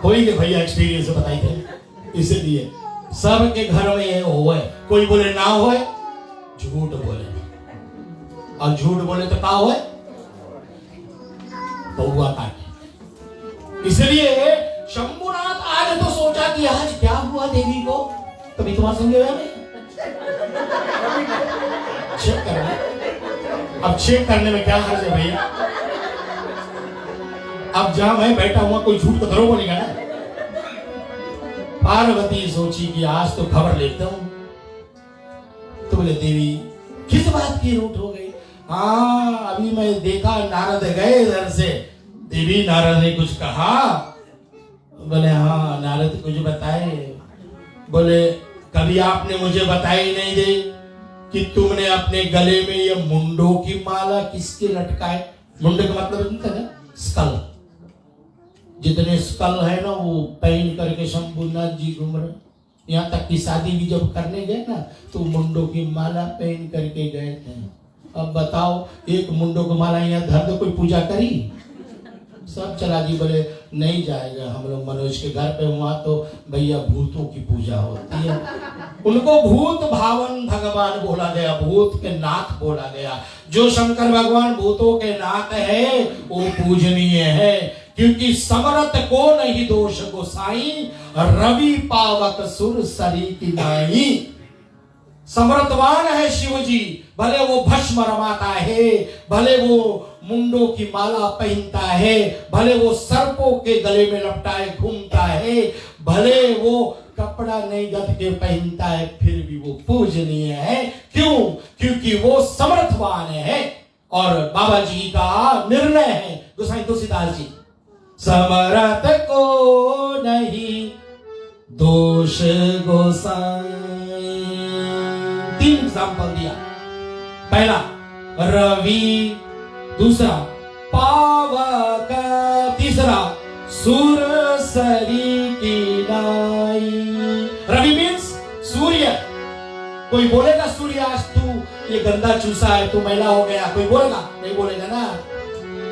S1: कोई के भैया एक्सपीरियंस बताई थे। इसलिए सबके घर में ये हो है, कोई बोले ना हो, झूठ बोले, और झूठ बोले तो क्या हो, बउआ काटे। इसलिए शंभुनाथ आज तो सोचा कि आज क्या हुआ देवी को, कभी तुम्हारे संगे हुआ नहीं? चेक करना। अब चेक करने में क्या हर्ज है भैया? अब जहां मैं बैठा हुआ कोई झूठ तो करो बोलेगा ना। पार्वती सोची कि आज तो खबर लेता हूं। तो बोले देवी किस बात की रूठ हो गई? हाँ अभी मैं देखा नारद गए इधर से। देवी नारद ने कुछ कहा? बोले हाँ नारद कुछ बताए। बोले कभी आपने मुझे बताई नहीं दे कि तुमने अपने गले में ये मुंडों की माला किसके लटकाए? मुंडे का मतलब है ना स्कल, जितने स्कल है ना वो पहन करके शंभुनाथ जी घूम रहे। यहाँ तक कि शादी भी जब करने गए ना तो मुंडों की माला पहन करके गए थे। अब बताओ एक मुंडों की माला यहाँ धर दो, कोई पूजा करी? सब चला जी। बोले नहीं जाएगा हम लोग मनोज के घर पे, वहां तो भैया भूतों की पूजा होती है। उनको भूत भावन भगवान बोला गया, भूत के नाथ बोला गया। जो शंकर भगवान भूतों के नाथ है वो पूजनीय है, क्योंकि समरथ को नहीं दोष गोसाई, रवि पावक सुर सरी की नाई। समर्थवान है शिव जी, भले वो भस्म रमाता है, भले वो मुंडों की माला पहनता है, भले वो सर्पों के गले में लपटाए घूमता है, भले वो कपड़ा नहीं गद के पहनता है, फिर भी वो पूजनीय है। क्यों? क्योंकि वो समर्थवान है। और बाबा जी का निर्णय है, गोसाई तुलसीदास जी, समरथ को नहीं दोष गोसाई। 3 एग्जाम्पल दिया। पहला रवि, दूसरा पावक, तीसरा सुरसरी की नाई। रवि मीन्स सूर्य। कोई बोलेगा सूर्य आज तू ये गंदा चूसा है, तू मैला हो गया, कोई बोलेगा? नहीं बोलेगा ना।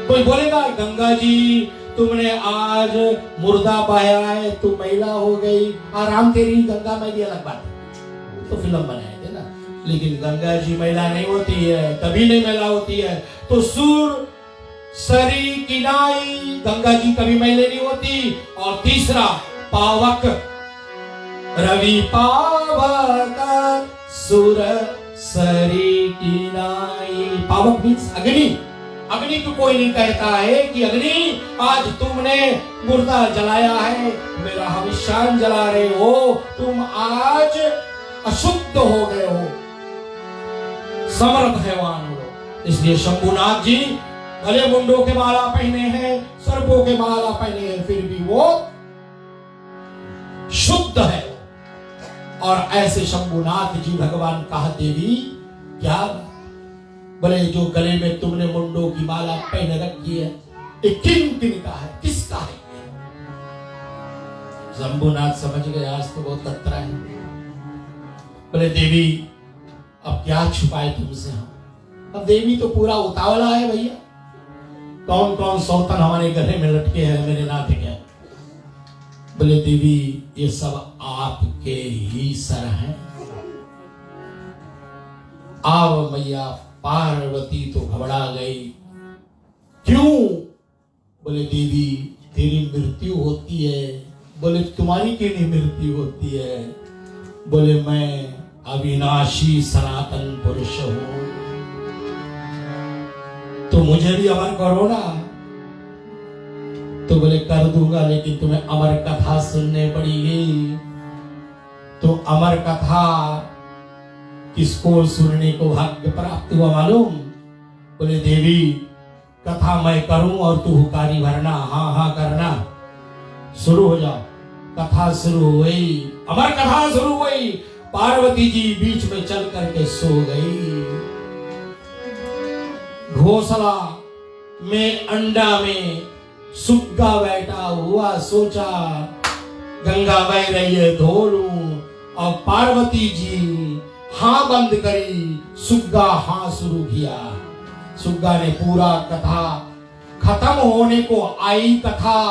S1: कोई बोलेगा गंगा जी तुमने आज मुर्दा बहाया है, तू महिला हो गई। आराम तेरी गंगा में भी अलग बात है, तो फिल्म बनाए थे ना, लेकिन गंगा जी महिला नहीं होती है, कभी नहीं महिला होती है। तो सूर सरी किनाई, गंगा जी कभी महिला नहीं होती। और तीसरा पावक, रवि पावक सुर सरी किनाई। पावक मीन्स अग्नि। अग्नि को कोई नहीं कहता है कि अग्नि आज तुमने मुर्दा जलाया है, मेरा हविष्यान जला रहे हो, तुम आज अशुद्ध हो गए हो, समर्थ हैवान हो। इसलिए शंभुनाथ जी भले मुंडों के माला पहने हैं, सर्पों के माला पहने हैं, फिर भी वो शुद्ध है। और ऐसे शंभुनाथ जी भगवान कहा देवी क्या बोले, जो गले में तुमने मुंडों की माला पहने रखी है, ये किन का है, किसका है? शंभुनाथ समझ गए आज तो बहुत खतरा है। बोले देवी अब क्या छुपाए तुमसे हम। अब देवी तो पूरा उतावला है भैया, कौन कौन सौतन हमारे गले में लटके हैं मेरे नाथ क्या। बोले देवी ये सब आपके ही सर हैं। आव मैया पार्वती तो घबरा गई। क्यों? बोले देवी तेरी मृत्यु होती है। बोले तुम्हारी क्यों नहीं मृत्यु होती है? बोले मैं अविनाशी सनातन पुरुष हूं, तो मुझे भी अमर करो ना। तो बोले कर दूंगा, लेकिन तुम्हें अमर कथा सुनने पड़ेगी। तो अमर कथा किसको सुनने को भाग्य प्राप्त हुआ मालूम? बोले देवी कथा मैं करूं और तू हुकारी भरना, हाँ हाँ करना। शुरू हो जाओ। कथा शुरू हुई, अमर कथा शुरू हुई। पार्वती जी बीच में चल करके सो गई। घोंसला में अंडा में सुग्गा बैठा हुआ, सोचा गंगा बह रही है धो लूं। और पार्वती जी हाँ बंद करी, सुग्गा हाँ शुरू किया। सुग्गा ने पूरा कथा खत्म होने को आई कथा,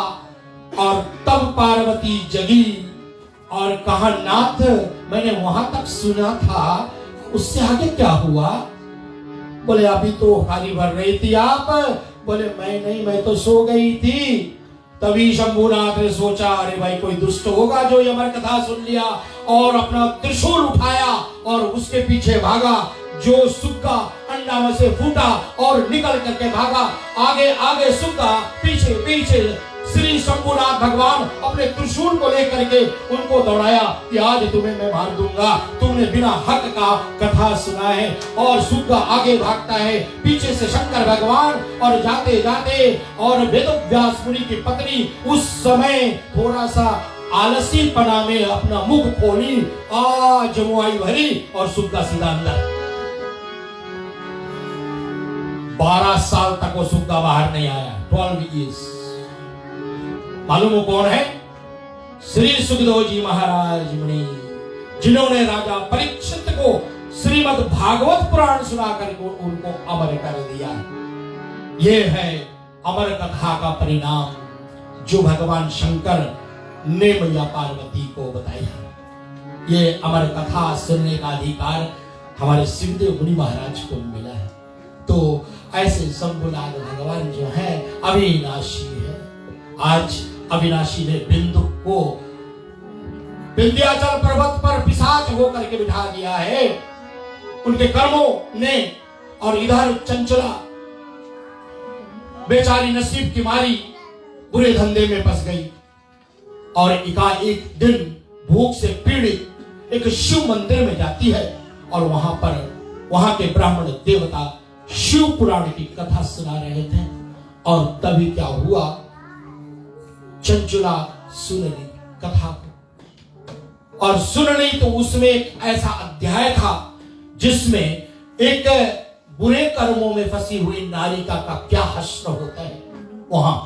S1: और तब पार्वती जगी और कहा नाथ मैंने वहां तक सुना था, उससे आगे क्या हुआ? बोले अभी तो खाली भर रही थी आप। बोले मैं नहीं, मैं तो सो गई थी। तभी शंभुनाथ ने सोचा अरे भाई कोई दुष्ट होगा जो ये अमर कथा सुन लिया, और अपना त्रिशूल उठाया और उसके पीछे भागा। जो सुग्गा अंडा में से फूटा और निकल करके भागा, आगे आगे सुग्गा, पीछे पीछे श्री शंभुनाथ भगवान अपने त्रिशूल को लेकर के उनको दौड़ाया कि आज तुम्हें मैं मार दूंगा, तुमने बिना हक का कथा सुना है। और सुग्गा आगे भागता है, पीछे से शंकर भगवान, और जाते जाते और वेदव्यास मुनि की पत्नी उस समय थोड़ा सा आलसी पना में अपना मुख खोली, जमुआई भरी और सुग्गा सीधा अंदर। 12 साल तक वो सुग्गा बाहर नहीं आया। 12 years। मालूम हो कौन है? श्री सुखदेव जी महाराज मुनि, जिन्होंने राजा परीक्षित को श्रीमद् भागवत पुराण सुनाकर उनको अमर कर दिया। ये है अमर कथा का परिणाम जो भगवान शंकर ने मैया पार्वती को बताया। ये अमर कथा सुनने का अधिकार हमारे शिवदेव मुनि महाराज को मिला है। तो ऐसे शंभुनाथ भगवान जो है अविनाशी है। आज अविनाशी ने बिंदु को विंध्याचल पर्वत पर पिशाच होकर के बिठा दिया है उनके कर्मों ने। और इधर चंचला बेचारी नसीब की मारी बुरे धंधे में फंस गई, और एकाएक दिन भूख से पीड़ित एक शिव मंदिर में जाती है, और वहां के ब्राह्मण देवता शिव पुराण की कथा सुना रहे थे। और तभी क्या हुआ, चंचला सुन ली कथा को, और सुन ली तो उसमें एक ऐसा अध्याय था जिसमें एक बुरे कर्मों में फंसी हुई नारिका का क्या हश्र होता है वहां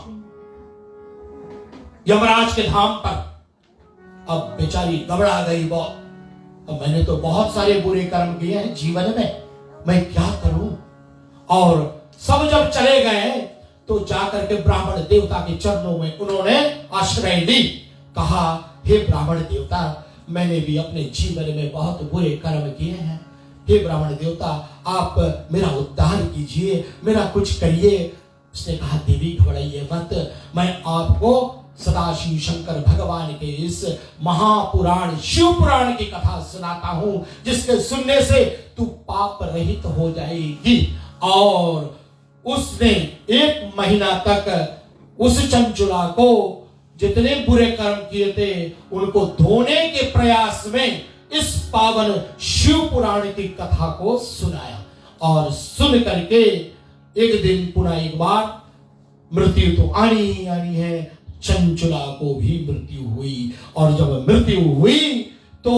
S1: यमराज के धाम पर। अब बेचारी घबरा गई बहुत। अब मैंने तो बहुत सारे बुरे कर्म किए हैं जीवन में, मैं क्या करूं? और सब जब चले गए तो जाकर के ब्राह्मण देवता के चरणों में उन्होंने आश्रय ली। कहा, हे ब्राह्मण देवता, मैंने भी अपने जीवन में बहुत बुरे कर्म किए हैं। हे ब्राह्मण देवता, आप मेरा उद्धार कीजिए, मेरा कुछ करिए। उसने कहा, देवी घबराइए मत, मैं आपको सदाशिव शंकर भगवान के इस महापुराण शिव पुराण की कथा सुनाता हूं, जिसके सुनने से तू पाप रहित हो जाएगी। और उसने 1 महीना तक उस चंचुला को जितने बुरे कर्म किए थे उनको धोने के प्रयास में इस पावन शिव पुराण की कथा को सुनाया। और सुन करके एक दिन पुनः एक बार मृत्यु तो आनी ही आनी है, चंचुला को भी मृत्यु हुई। और जब मृत्यु हुई तो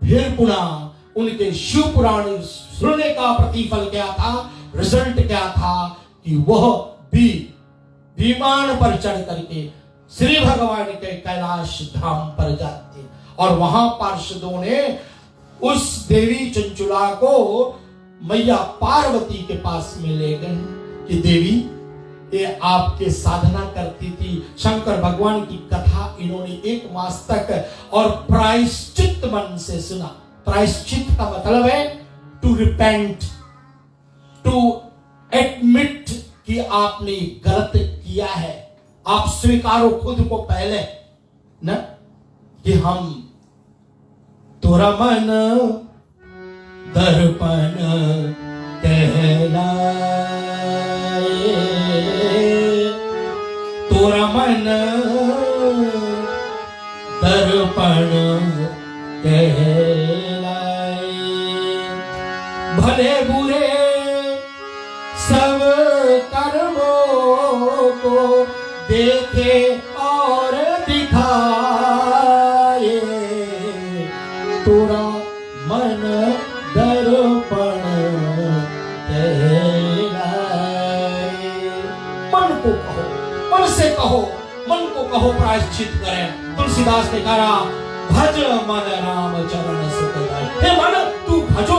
S1: फिर पुनः उनके शिव पुराण सुनने का प्रतिफल क्या था, रिजल्ट क्या था कि वह भी विमान पर चढ़ करके श्री भगवान के कैलाश धाम पर जाते। और वहां पार्षदों ने उस देवी चंचुला को मैया पार्वती के पास में ले गए कि देवी, ये आपके साधना करती थी, शंकर भगवान की कथा इन्होंने 1 मास तक और प्रायश्चित मन से सुना। प्रायश्चित का मतलब है टू रिपेंट, टू एडमिट कि आपने गलत किया है। आप स्वीकारो खुद को पहले न कि हम तोरा मन दर्पण कहलाए, तोरा मन दर्पण कहलाए। भले बुरे सब कर्मों को देखे और दिखाए, तोरा मन दर्पण कहलाए। मन को कहो, मन से कहो, मन को कहो प्रायश्चित करें। तुलसीदास ने कहा, भज मन राम चरण सुख गाए। हे मन, तू भजो,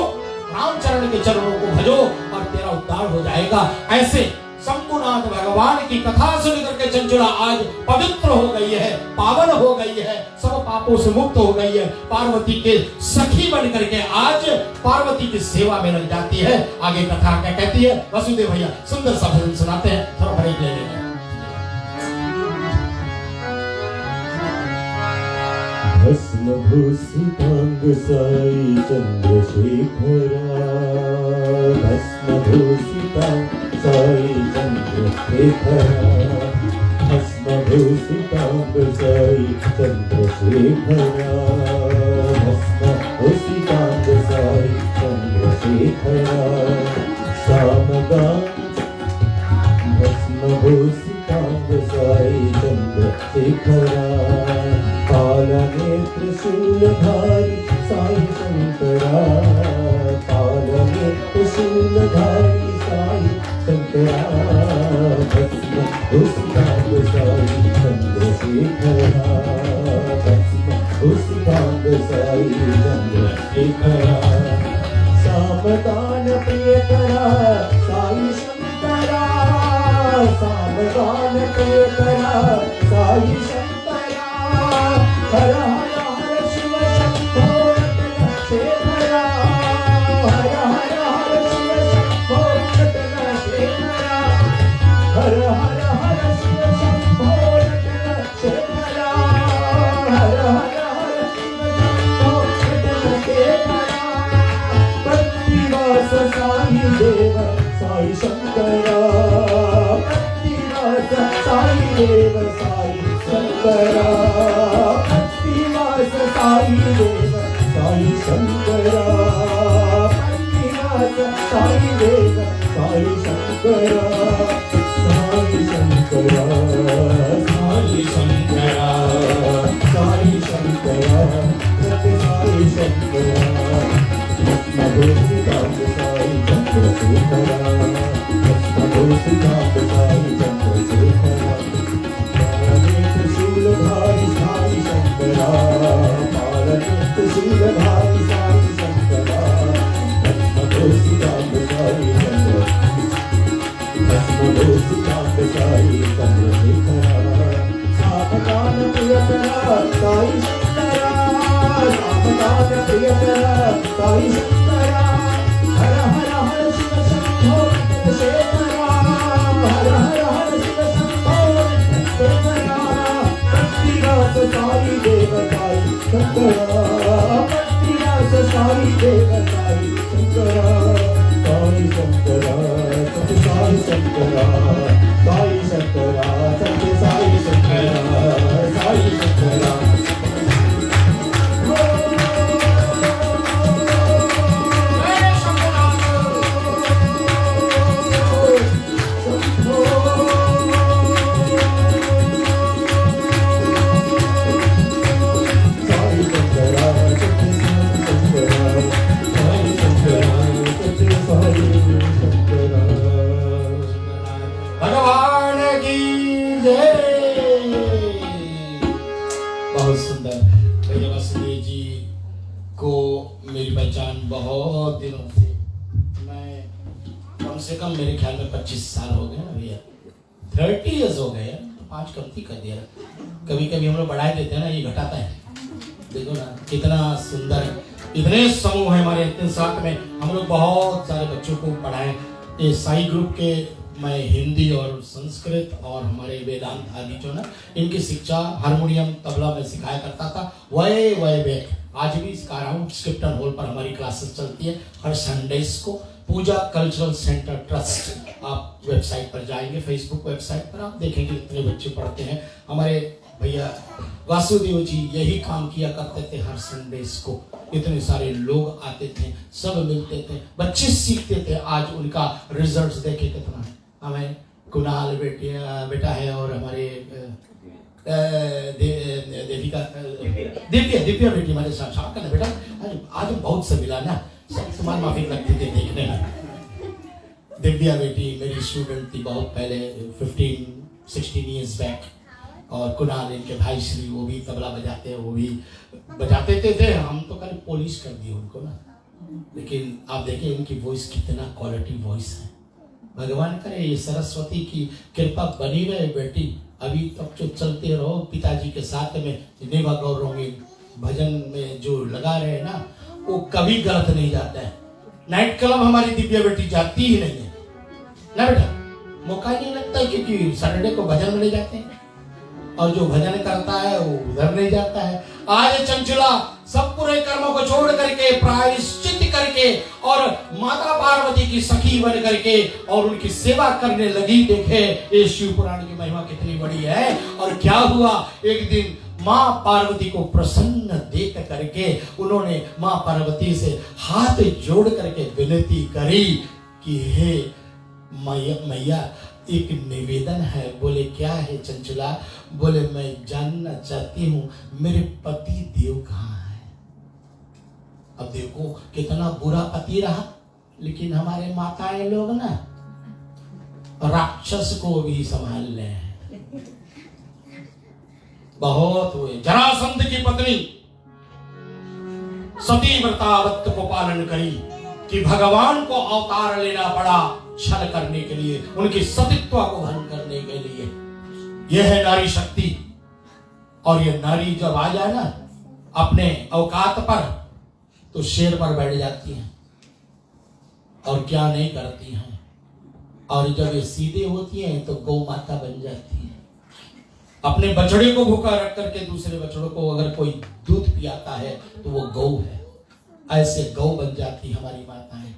S1: रामचरण के चरणों को भजो और तेरा उद्धार हो जाएगा। ऐसे शंभुनाथ भगवान की कथा सुन करके चंचुला आज पवित्र हो गई है, पावन हो गई है, सब पापों से मुक्त हो गई है। पार्वती के सखी बन करके आज पार्वती की सेवा में लग जाती है। आगे कथा क्या कहती है, वसुदेव भैया सुंदर सा भजन सुनाते हैं, थोड़ा ब्रेक ले लेंगे।
S2: भस्म भूषितांग साई चंद्रशेखरा, भस्म भूषितांग साई चंद्रशेखरा, भस्म भूषितांग साई चंद्रशेखरा, भस्म भूषितांग साई चंद्रशेखरा, सामगान भस्म भूषितांग साई चंद्रशेखरा, कालनेत्र शूलधारी साई शंकरा, कालनेत्र शूलधारी साई शंकरा, भस्म भूषितांग साई चंद्रशेखरा, भस्म भूषितांग साई चंद्रशेखरा, सामगान प्रियकरा साई शंकरा, सामगान प्रियकरा साई शंकरा, हर हर हर शिव शंभो शेखरा, हर हर हर शिव शंभो शेखरा, हर हर हर शिव शंभो शेखरा, हर हर हर शिव शंभो शेखरा, प्रतिवास साई देव साई शंकरा, प्रतिवास साई देव साई शंकरा, प्रतिवास साई देव साई शंकरा, प्रतिवास साई देव साई शंकरा, साई शंकरा, साई शंकरा, साई शंकरा, प्रति साई शंकरा, भस्म भूषितांग साई चंद्रशेखरा, भस्म भूषितांग साई चंद्रशेखरा, साई चंद्रशेखरा सावधान प्रियकरा साई शंकरा सावधान प्रियकरा साई शंकरा हर हर हर शिव शंभो चंद्रशेखरा हर हर हर शिव शंभो चंद्रशेखरा पत्रिरास साई देव साई शंकरा पत्रिरास साई देव साई शंकरा साई शंकरा सत्य साई शंकरा साई शंकरा सत्य साई शंकरा साई शंकरा
S1: भगवान की जय। बहुत सुंदर। भैया वासुदेव जी को मेरी पहचान बहुत दिनों से, मैं कम से कम मेरे ख्याल में 25 साल हो गए ना भैया, 30 इयर्स हो गए, तो 5 कम कर दिया। कभी कभी हम लोग बढ़ाए देते हैं ना, ये घटाता है। देखो ना कितना सुंदर, इतने समूह है हमारे, इतने साथ में हम लोग बहुत सारे बच्चों को पढ़ाएं। ये साई ग्रुप के मैं हिंदी और संस्कृत और हमारे वेदांत आदि जो ना, इनकी शिक्षा हारमोनियम तबला में सिखाया करता था। वह आज भी सिखा रहा हूँ। स्क्रिप्टन हॉल पर हमारी क्लासेस चलती है हर संडेज को। पूजा कल्चरल सेंटर ट्रस्ट, आप वेबसाइट पर जाएंगे, फेसबुक वेबसाइट पर आप देखेंगे कितने बच्चे पढ़ते हैं। हमारे भैया वासुदेव जी यही काम किया करते थे हर संडेज को। इतने सारे लोग आते थे, सब मिलते थे, बच्चे सीखते थे। आज उनका रिजल्ट्स देखे कितना है। हमें कुणाल बेटा है और हमारे दिव्या बेटी हमारे साथ शाम का बेटा आज बहुत से मिला ना, सब तुम्हारी माफी लगती थी देखने में। दिव्या बेटी मेरी स्टूडेंट थी बहुत पहले, 15-16 ईयर्स बैक। और कुणाल इनके भाई श्री, वो भी तबला बजाते हैं, वो भी बजाते थे। हम तो कल पॉलिश कर दिए उनको ना, लेकिन आप देखिए इनकी वॉइस कितना क्वालिटी वॉइस है। भगवान करे ये सरस्वती की कृपा बनी रहे बेटी, अभी तक जो चलते रहो पिताजी के साथ में। नेवा गौरव भजन में जो लगा रहे ना, वो कभी गलत नहीं जाता है। नाइट क्लब हमारी दिव्या बेटी जाती ही नहीं है ना बेटा, मौका नहीं लगता है, क्योंकि सैटरडे को भजन में ले जाते हैं और जो भजन करता है वो उधर नहीं जाता है। आज चंचला सब पूरे कर्मों को छोड़ करके, प्रायश्चित करके और माता पार्वती की सखी बन करके और उनकी सेवा करने लगी। देखे ये शिव पुराण की महिमा कितनी बड़ी है। और क्या हुआ, एक दिन माँ पार्वती को प्रसन्न देख करके उन्होंने माँ पार्वती से हाथ जोड़ करके विनती करी कि हे मैया एक निवेदन है। बोले क्या है चंचला? बोले मैं जानना चाहती हूँ मेरे पति देव कहाँ है। अब देखो कितना बुरा पति रहा, लेकिन हमारे माताएं लोग ना राक्षस को भी संभाल ले हैं। बहुत हुए। जरासंध की पत्नी सती व्रतावत को पालन करी कि भगवान को अवतार लेना पड़ा छल करने के लिए, उनकी सतीत्व को भंग करने के लिए। यह है नारी शक्ति। और ये नारी जब आ जाए ना अपने औकात पर, तो शेर पर बैठ जाती हैं और क्या नहीं करती हैं। और जब ये सीधे होती हैं तो गौ माता बन जाती है। अपने बछड़े को भूखा रख करके दूसरे बछड़ों को अगर कोई दूध पियाता है तो वो गौ है। ऐसे गौ बन जाती हमारी माताएं।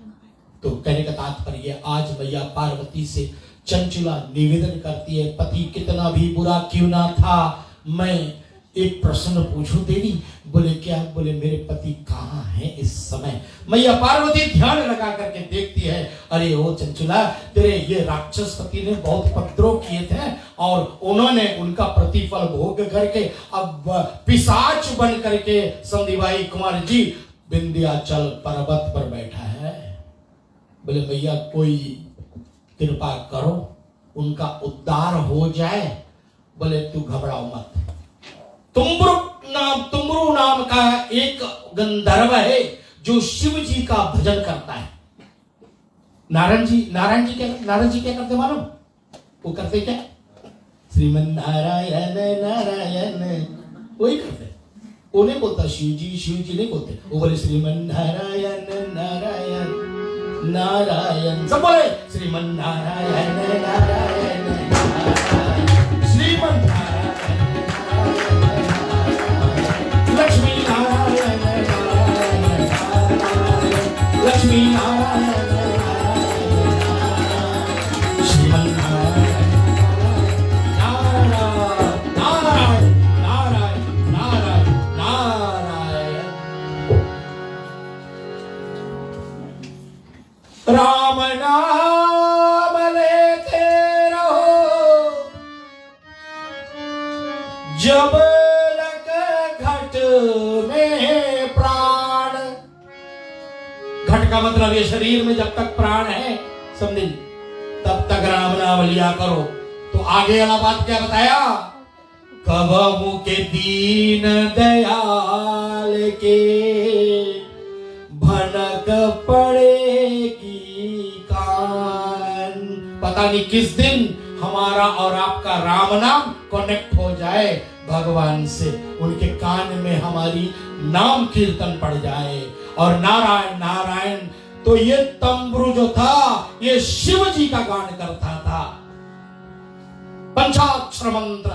S1: तो कहने का तात्पर्य, आज मैया पार्वती से चंचला निवेदन करती है, पति कितना भी बुरा क्यों ना था, मैं एक प्रश्न पूछूं देवी। बोले क्या? बोले मेरे पति कहाँ हैं इस समय। मैया पार्वती ध्यान लगा करके देखती है, अरे ओ चंचला, तेरे ये राक्षस पति ने बहुत उपद्रव किए थे और उन्होंने उनका प्रतिफल भोग करके अब पिशाच बन करके संधिभाई कुमार जी विंध्याचल पर्वत पर बैठा है। बोले भैया कोई कृपा करो, उनका उद्धार हो जाए। बोले तू घबराओ मत। तुमरू नाम का एक गंधर्व है जो शिव जी का भजन करता है। नारायण जी क्या करते मालूम? वो करते क्या? श्रीमन नारायण नारायण, वही करते। वो नहीं बोलता शिव जी नहीं बोलते, वो बोले श्रीमन नारायण नारायण नारायण, सब बोले श्रीमन नारायण नारायण नारायण, श्रीमन नारायण लक्ष्मी नारायण नारायण नारायण, लक्ष्मी नारायण श्रीमन नारायण नारायण नारायण नारायण नारायण। राम नाम लेते रहो जब लग घट में प्राण। घट का मतलब ये शरीर में जब तक प्राण है समझे, तब तक राम नाम लिया करो। तो आगे वाला बात क्या बताया, कब मुके दीन दयाल के भनक पड़ेगी कान। पता नहीं किस दिन हमारा और आपका राम नाम कनेक्ट हो जाए भगवान से, उनके कान में हमारी नाम कीर्तन पड़ जाए। और नारायण नारायण, तो ये तंबरू जो था ये शिव जी का गान करता था। पंचाक्षर मंत्र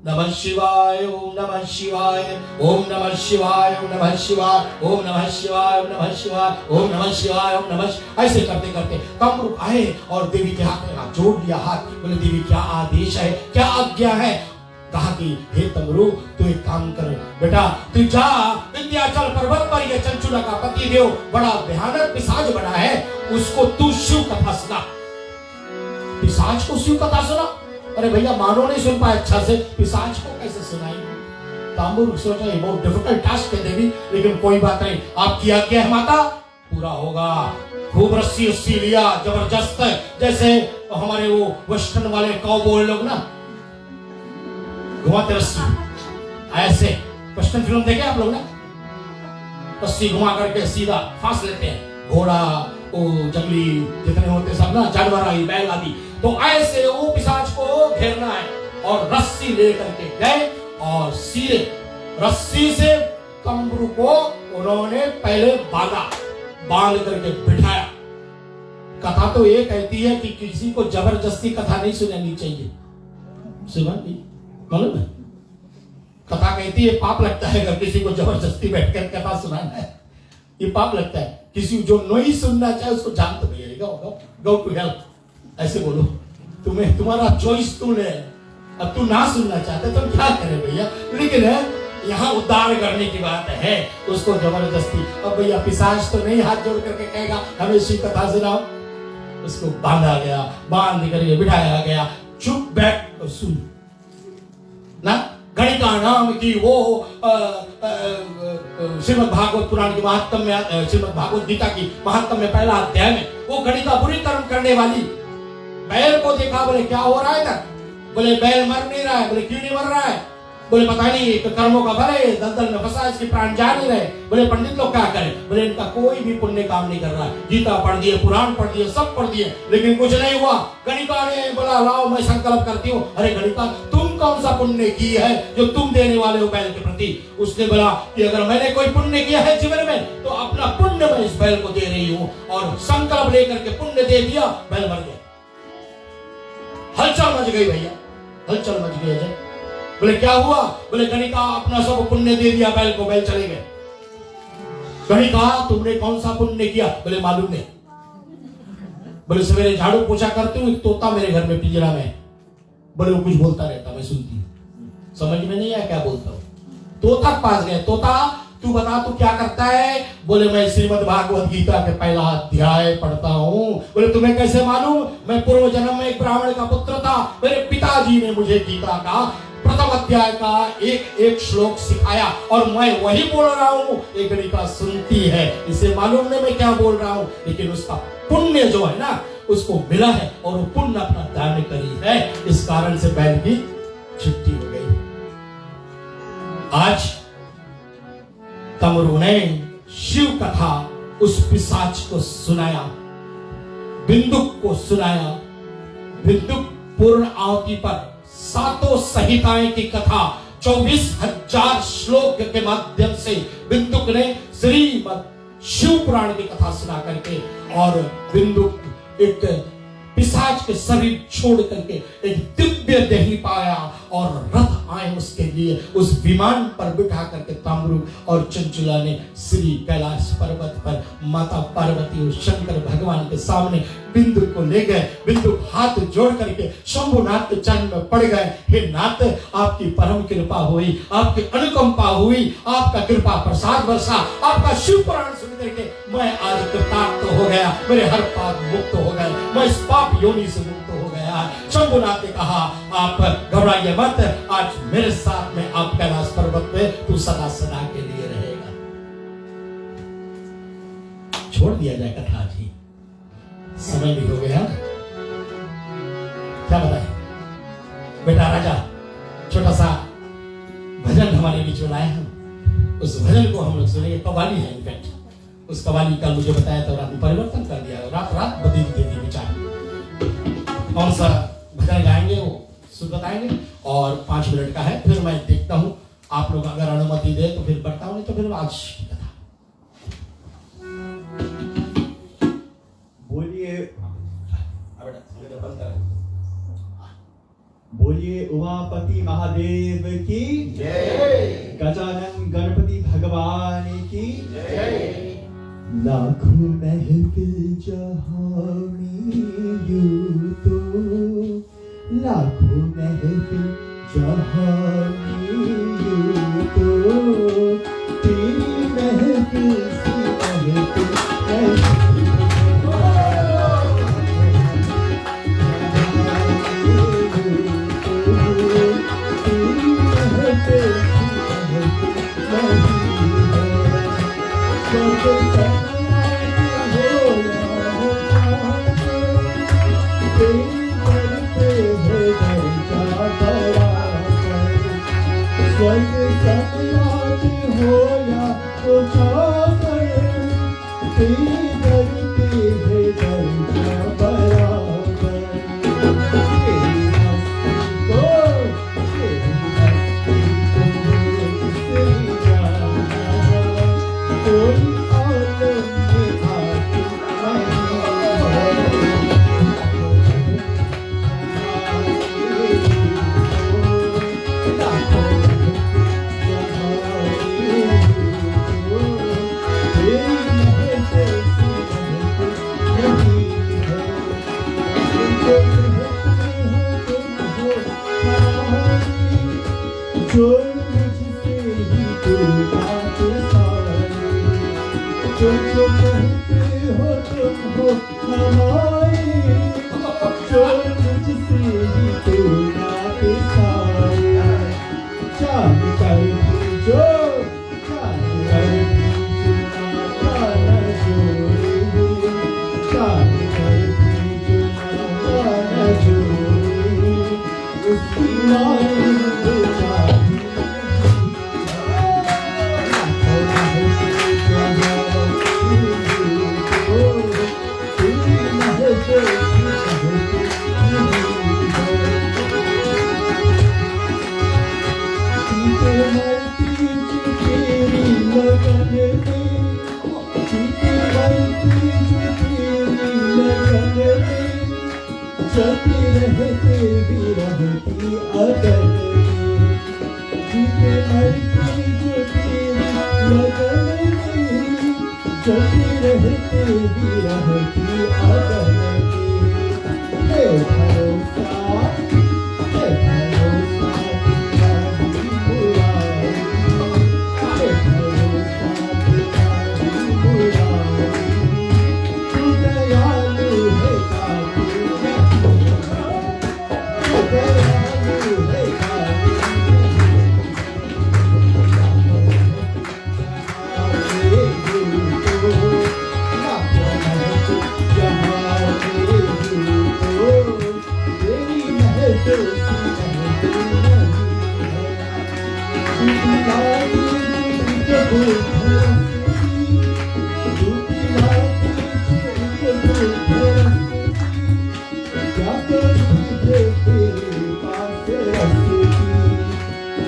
S1: नमः शिवाय ओम नमः शिवाय ओम नमः शिवाय ओम नमः शिवाय ओम नमः शिवाय ओम नमः शिवाय ओम नमः शिवाय ओम नमः, ऐसे करते करते तंबरू आए और देवी के हाथ में जोड़ लिया हाथ। बोले देवी क्या आदेश है, क्या आज्ञा है। कहा कि हे तंबरू तू एक काम कर बेटा, तू जा विंध्याचल पर्वत पर ये चंचुला का पति देव बड़ा भयानक पिशाच बना है, उसको तू शिव कथा सुना। पिशाच को शिव कथा सुना, अरे भैया मानो नहीं सुन पाए अच्छा से, पिशाच को कैसे सुनाई। तंबरू सोचा ये बहुत डिफिकल्ट टास्क है देवी, लेकिन कोई बात नहीं, आपकी आज्ञा है माता, पूरा होगा। खूब रस्सी उस्सी लिया जबरदस्त, जैसे हमारे वो वेस्टर्न वाले काउबॉय लोग ना घुमाते रस्सी ऐसे, वेस्टर्न फिल्म देखे आप लोग ना, रस्सी घुमा करके सीधा फांस लेते हैं। घोड़ा वो जंगली जितने होते सब ना, जानवर आई बैल आदि, तो ऐसे वो पिशाच को घेरना है। और रस्सी लेकर के गए और सीधे रस्सी से तंबरू को उन्होंने पहले बांध करके बिठाया। कथा तो ये कहती है कि किसी को जबरदस्ती कथा नहीं सुनानी चाहिए, मालूम है। कथा कहती है पाप लगता है अगर किसी को जबरदस्ती बैठकर कथा सुनाना है, ये पाप लगता है। किसी जो नहीं सुनना चाहे उसको जान तो भैया गो टू हेल्प, ऐसे बोलो। तुम्हें तुम्हारा चॉइस तू ले, अब तू ना सुनना चाहते तो क्या करे भैया, लेकिन यहाँ उद्धार करने की बात है, उसको जबरदस्ती। अब भैया पिशाच तो नहीं हाथ जोड़ करके कहेगा हमें शिव कथा सुनाओ, उसको बांधा गया, बांध करके बिठाया गया, चुप बैठ और सुन ना। गणिका नाम की वो श्रीमद् भागवत पुराण की महात्म में, श्रीमद् भागवत गीता की महात्म में पहला अध्याय में वो गणिका बुरी कर्म करने वाली बैल को देखा, बोले क्या हो रहा है इधर, बोले बैल मर नहीं रहा है, बोले क्यों नहीं मर रहा है, बोले पता नहीं कर्मों का भले दलदल में फंसा, इसके प्राण जा नहीं रहे। बोले पंडित लोग क्या करें, बोले इनका कोई भी पुण्य काम नहीं कर रहा है, गीता पढ़ दिए, पुराण पढ़ दिए, सब पढ़ दिए, लेकिन कुछ नहीं हुआ। गणिका ने बोला लाओ मैं संकल्प करती हूँ। अरे गणिका तुम कौन सा पुण्य की है जो तुम देने वाले हो बैल के प्रति। उसने बोला कि अगर मैंने कोई पुण्य किया है जीवन में तो अपना पुण्य मैं इस बैल को दे रही हूँ, और संकल्प लेकर के पुण्य दे दिया, बैल मर गया। हलचल मच गई भैया, हलचल मच गई है। बोले क्या हुआ, बोले गणिका अपना सब पुण्य दे दिया बैल को, बैल चले गए। गणिका तुमने कौन सा पुण्य किया, बोले मालूम नहीं। बोले सवेरे झाड़ू पोछा करती हूँ, एक तोता मेरे घर में पिंजरा में, बोले वो कुछ बोलता रहता, मैं सुनती हूँ, समझ में नहीं आया क्या बोलता हूँ। तोता के पास गए, तोता तू बता तू क्या करता है, बोले मैं श्रीमद् भागवत गीता के पहला अध्याय पढ़ता हूँ। बोले तुम्हें कैसे मालूम, मैं पूर्व जन्म में एक ब्राह्मण का पुत्र था, मेरे पिताजी ने मुझे गीता का प्रथम अध्याय का एक एक श्लोक सिखाया और मैं वही बोल रहा हूँ। एक गणिका सुनती है, इसे मालूम नहीं मैं क्या बोल रहा हूँ, लेकिन उसका पुण्य जो है ना उसको मिला है और वो पुण्य अपना दान करी है, इस कारण से बैल की छुट्टी हो गई। आज तमरू ने शिव कथा उस पिशाच को सुनाया, बिंदुक को सुनाया। बिंदुक पूर्ण आहुति पर सातों संहिताएं की कथा 24,000 श्लोक के माध्यम से बिंदुक ने श्रीमद् शिव पुराण की कथा सुना करके, और बिंदुक एक पिशाच के शरीर छोड़ करके एक दिव्य देही पाया, और रथ आए उसके लिए। उस विमान पर बिठा करके ताम्रू और चंचुला ने श्री कैलाश पर्वत पर माता पार्वती और शंकर भगवान के सामने बिंदु को ले गए। बिंदु हाथ जोड़ करके शंभुनाथ के चरण में पड़ गए। हे नाथ, आपकी परम कृपा हुई, आपकी अनुकंपा हुई, आपका कृपा प्रसाद वर्षा, आपका शिव पुराण सुन करके मैं आज कृतार्थ हो गया, मेरे हर पाप मुक्त हो गए, मैं इस पाप योनि से मुक्त हो गया। शंभुनाथ ने कहा, आप घबराइए मत, आज मेरे साथ में आप कैलाश पर्वत पे तू सदा सदा के लिए रहेगा। छोड़ दिया जाए कथा जी, समय भी हो गया। क्या बताए बेटा राजा, छोटा सा भजन हमारे बीच में लाए हम, उस भजन को हम लोग सुनेंगे। कव्वाली है इनफैक्ट, उस कव्वाली का मुझे बताया तो रात में परिवर्तन कर दिया, रात रात बदल देती विचार। कौन सा भजन गाएंगे वो सुन बताएंगे, और 5 मिनट का है, फिर मैं देखता हूं आप लोग अगर अनुमति दे तो फिर बढ़ता हूं, नहीं तो फिर आज की कथा।
S2: बोलिए उमापति महादेव की जय, गजानन गणपति भगवान की जय। लाखों महफिल जहानी यूं तो, लाखों महफिल जहानी यूं तो, तेरी महफिल सी महफिल है।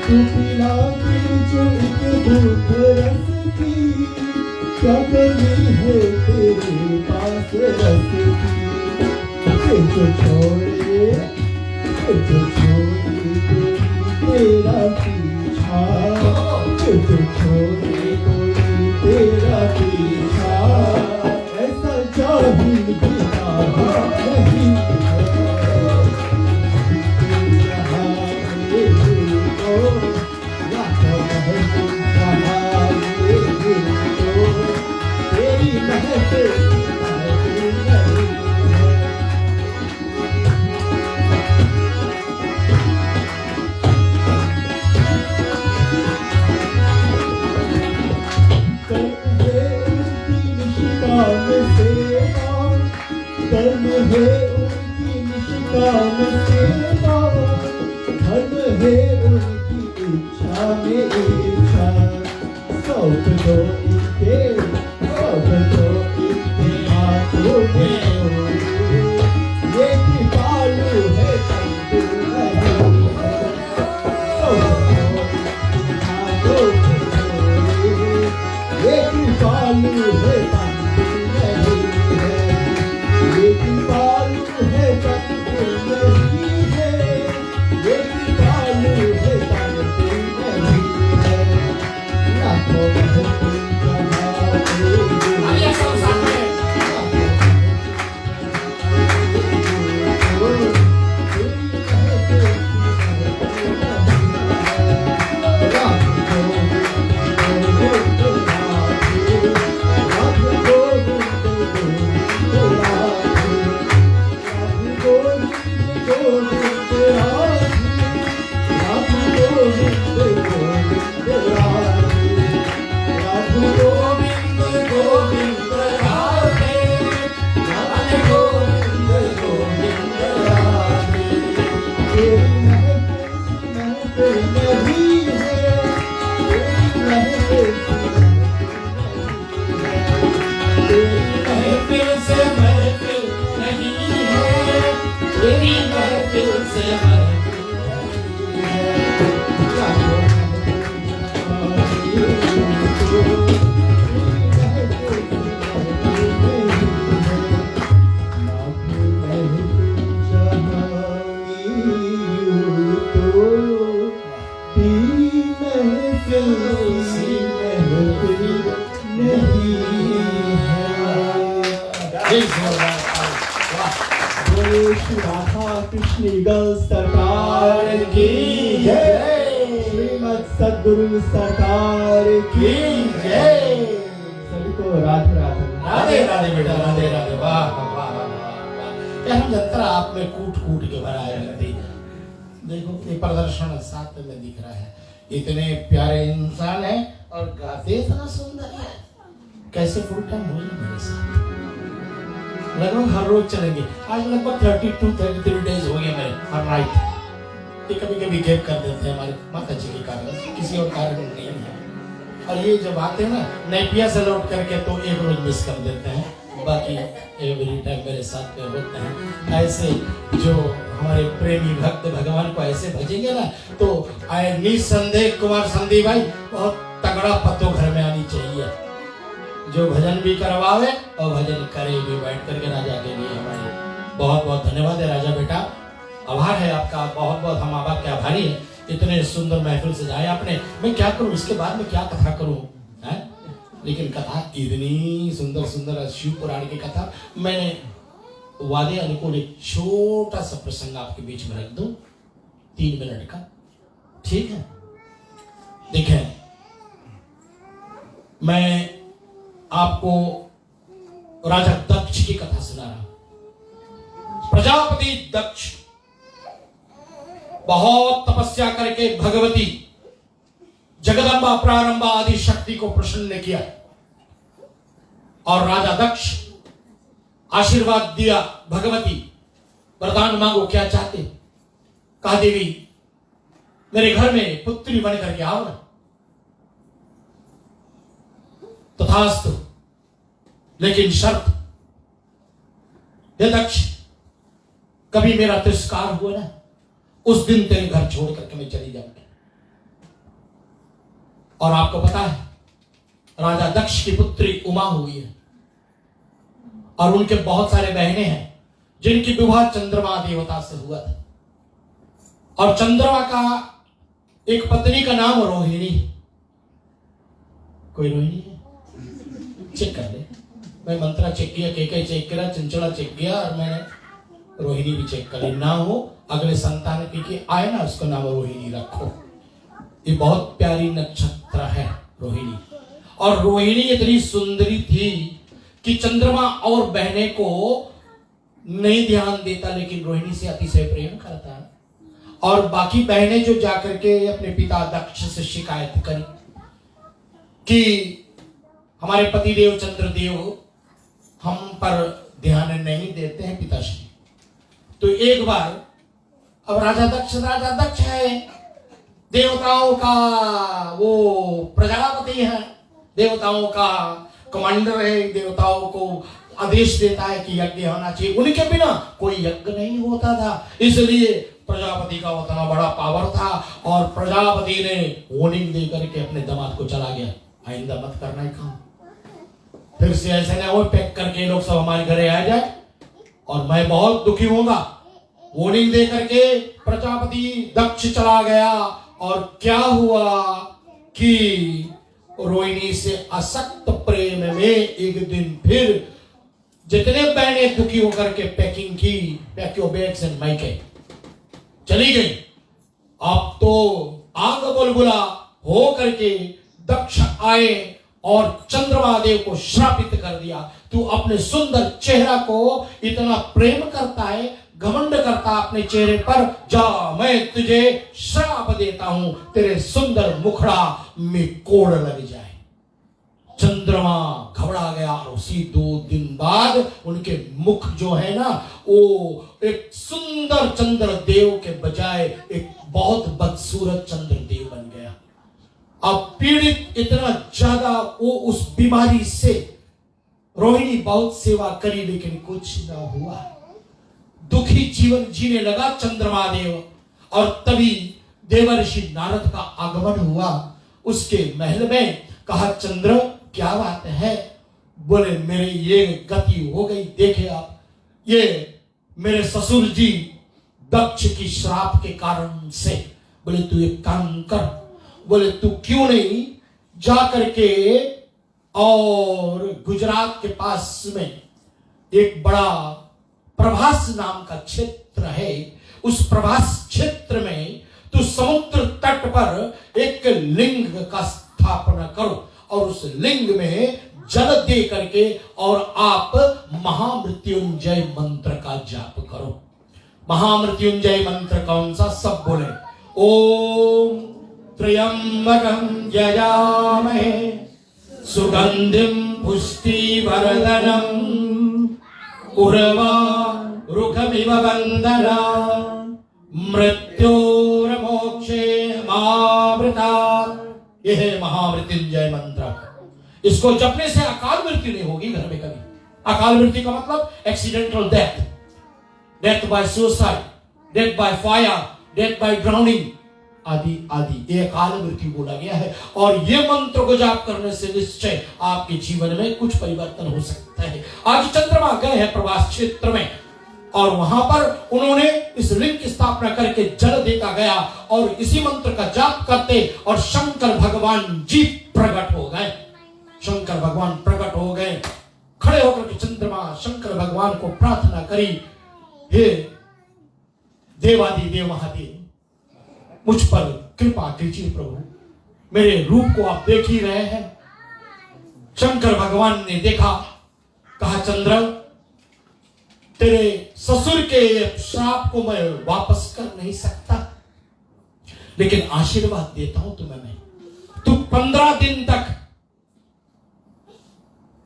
S2: तू पिला के जो एक बूंद रस की, क्या कमी है तेरे पास रस की। जो छोड़े तेरा पीछा, जो छोड़े कोई तेरा पीछा, ऐसा जाहिल भी नहीं है। यहाँ ये तो लाखों महफिल जहाँ ये तो तेरी महफिल नहीं है। धर्म है उनकी निष्काम सेवा, धर्म है उनकी इच्छा में इच्छा। सौंप दो इनके हाथों में, ये कृपालु है तंतु नहीं है। सौंप दो इनके हाथों में, ये कृपालु है तंतु नहीं है। ये कृपालु है तंतु नहीं है, ये कृपालु है तंतु नहीं है। लाखों महफिल जहाँ
S1: आइए सब साथ में।
S2: सरकार की जय, श्रीमद सद्गुरु सरकार की जय। सभी को राधे राधे।
S1: राधे राधे बेटा, राधे राधे। वाह वाह वाह वाह। क्या हम जंतर आप में कूट कूट के भराए रहती। देखो ये प्रदर्शन साथ में दिख रहा है, इतने प्यारे इंसान है और गाते इतना सुंदर है। कैसे फुल टाइम हो जाए मेरे साथ, लगभग हर रोज चलेंगे। आज लगभग 32-33 डेज हो गए मेरे हर नाइट। ये कभी कभी गैप कर देते हैं हमारे माता जी के कारण, किसी और कारण नहीं है। और ये जब आते हैं ना नैपिया से लौट करके तो एक रोज मिस कर देते हैं, बाकी एवरी टाइम मेरे साथ में होते हैं। ऐसे जो हमारे प्रेमी भक्त भगवान को ऐसे भजेंगे ना तो निसंदेह कुमार संदीप भाई बहुत तगड़ा पत्तो घर में आनी चाहिए, जो भजन भी करवावे और भजन करे भी बैठ करके। राजा के लिए हमारे बहुत बहुत धन्यवाद है राजा बेटा, आभार है आपका बहुत बहुत। हम आपके आभारी हैं, इतने सुंदर महफिल सजाए आपने। मैं क्या करूं इसके बाद में, क्या कथा करूं है? लेकिन कथा इतनी सुंदर सुंदर शिव पुराण की कथा, मैंने वादे अनुकूल एक छोटा सा प्रसंग आपके बीच में रख दूं 3 मिनट का, ठीक है? देखें, मैं आपको राजा दक्ष की कथा सुना रहा हूं। प्रजापति दक्ष बहुत तपस्या करके भगवती जगदम्बा प्रारंभा आदि शक्ति को प्रसन्न किया और राजा दक्ष आशीर्वाद दिया। भगवती वरदान मांगो, क्या चाहते? कहा देवी मेरे घर में पुत्री बन करके आओ ना। तथास्तु, लेकिन शर्त, हे दक्ष कभी मेरा तिरस्कार हुआ ना उस दिन तेरे घर छोड़ करके मैं चली जाऊंगी। और आपको पता है राजा दक्ष की पुत्री उमा हुई है और उनके बहुत सारे बहनें हैं जिनकी विवाह चंद्रमा देवता से हुआ था। और चंद्रमा का एक पत्नी का नाम रोहिणी। कोई रोहिणी है? चेक कर ले। मैं मंत्रा चेक किया, केके चेक किया, चंचला चेक किया और मैंने रोहिणी भी चेक कर ली। ना हो अगले संतान की आए ना उसका नाम रोहिणी रखो। ये बहुत प्यारी नक्षत्र है रोहिणी। और रोहिणी इतनी सुंदरी थी कि चंद्रमा और बहने को नहीं ध्यान देता, लेकिन रोहिणी से अतिशय प्रेम करता है। और बाकी बहनें जो जाकर के अपने पिता दक्ष से शिकायत करी कि हमारे पतिदेव चंद्रदेव हम पर ध्यान नहीं देते हैं पिताश्री। तो एक बार, अब राजा दक्ष है, देवताओं का वो प्रजापति है, देवताओं का कमांडर है, देवताओं को आदेश देता है कि यज्ञ होना चाहिए। उनके बिना कोई यज्ञ नहीं होता था। इसलिए प्रजापति का उतना बड़ा पावर था और प्रजापति ने वार्निंग दे करके अपने दामाद को चला गया, आइंदा मत करना ही काम। फिर से ऐसे ना हो पैक करके लोग सब हमारे घरे आ जाए और मैं बहुत दुखी होऊंगा। वार्निंग दे करके प्रजापति दक्ष चला गया और क्या हुआ कि रोहिणी से असक्त प्रेम में एक दिन फिर जितने बहनें दुखी होकर के पैकिंग की, पैक योर बैग्स एंड मायके, चली गई। अब तो आग बुलबुला हो करके दक्ष आए और चंद्रमा देव को श्रापित कर दिया। तू अपने सुंदर चेहरा को इतना प्रेम करता है, घमंड करता अपने चेहरे पर, जा मैं तुझे श्राप देता हूं, तेरे सुंदर मुखड़ा में कोड़ लग जाए। चंद्रमा घबरा गया और उसी 2 दिन बाद उनके मुख जो है ना, वो एक सुंदर चंद्रदेव के बजाय एक बहुत बदसूरत चंद्रदेव बन गया। अब पीड़ित इतना ज्यादा वो उस बीमारी से, रोहिणी बहुत सेवा करी लेकिन कुछ न हुआ। दुखी जीवन जीने लगा चंद्रमा देव। और तभी देवर्षि नारद का आगमन हुआ उसके महल में। कहा, चंद्र क्या बात है? बोले, मेरे ये गति हो गई, देखे आप, ये मेरे ससुर जी दक्ष की श्राप के कारण से। बोले, तू एक काम कर, बोले तू क्यों नहीं जा करके और गुजरात के पास में एक बड़ा प्रभास नाम का क्षेत्र है, उस प्रभास क्षेत्र में तू समुद्र तट पर एक लिंग का स्थापना करो और उस लिंग में जल दे करके और आप महामृत्युंजय मंत्र का जाप करो। महामृत्युंजय मंत्र कौन सा? सब बोले, ओम त्र्यंबकं यजामहे सुगंधिं पुष्टिवर्धनम् उर्वारुकमिव बन्धना मृत्योर्मोक्षेमावृतात्। यह है महामृत्युंजय मंत्र। इसको जपने से अकाल मृत्यु नहीं होगी घर में कभी। अकाल मृत्यु का मतलब accidental death, death by suicide, death by fire, death by drowning आदि आदि, ये अकाल मृत्यु बोला गया है। और ये मंत्र को जाप करने से निश्चय आपके जीवन में कुछ परिवर्तन हो सकता है। आज चंद्रमा गए हैं प्रवास क्षेत्र में और वहां पर उन्होंने इस लिंग की स्थापना करके जल देता गया और इसी मंत्र का जाप करते और शंकर भगवान जी प्रकट हो गए। शंकर भगवान प्रकट हो गए, खड़े होकर के चंद्रमा शंकर भगवान को प्रार्थना करी, हे देवादिदेव महादेव, मुझ पर कृपा कीजिए प्रभु, मेरे रूप को आप देख ही रहे हैं। शंकर भगवान ने देखा, कहा, चंद्र तेरे ससुर के श्राप को मैं वापस कर नहीं सकता, लेकिन आशीर्वाद देता हूं तुम्हें मैं, तू 15 दिन तक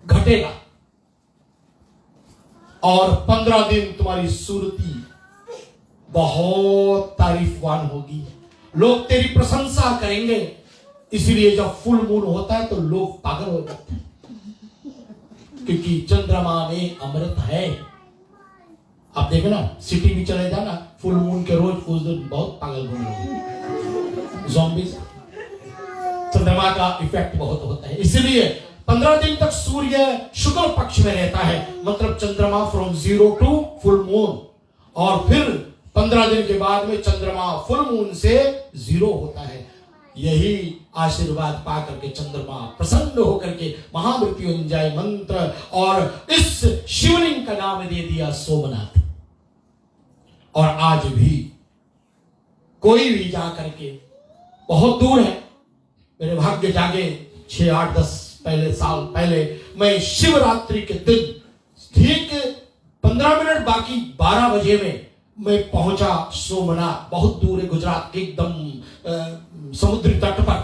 S1: घटेगा और 15 दिन तुम्हारी सूरती बहुत तारीफवान होगी, लोग तेरी प्रशंसा करेंगे। इसलिए जब फुल मून होता है तो लोग पागल हो जाते हैं, क्योंकि चंद्रमा में अमृत है। आप देखना, सिटी में चले जाना, फुल मून के रोज उस दिन बहुत पागल घूमेंगे ज़ॉम्बीज़। तो चंद्रमा का इफेक्ट बहुत होता है, इसलिए 15 दिन तक सूर्य शुक्ल पक्ष में रहता है, मतलब चंद्रमा फ्रॉम 0 टू फुल मून, और फिर 15 दिन के बाद में चंद्रमा फुल मून से 0 होता है। यही आशीर्वाद पा करके चंद्रमा प्रसन्न होकर के महामृत्युंजय मंत्र और इस शिवलिंग का नाम दे दिया सोमनाथ। और आज भी कोई भी जा करके, बहुत दूर है, मेरे भाग्य जागे 6, 8, 10 साल पहले मैं शिवरात्रि के दिन ठीक 15 मिनट बाकी 12 बजे में मैं पहुंचा सोमनाथ। बहुत दूर है, गुजरात के एकदम समुद्री तट पर,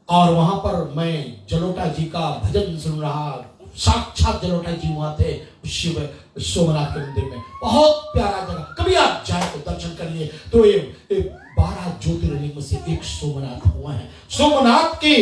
S1: और वहां पर मैं जलोटा जी का भजन सुन रहा। साक्षात जलोटा जी वहां थे शिव सोमनाथ के मंदिर में। बहुत प्यारा जगह, कभी आप जाए तो दर्शन करिए। तो ये 12 ज्योतिर्लिंग में से एक सोमनाथ हुआ है। सोमनाथ की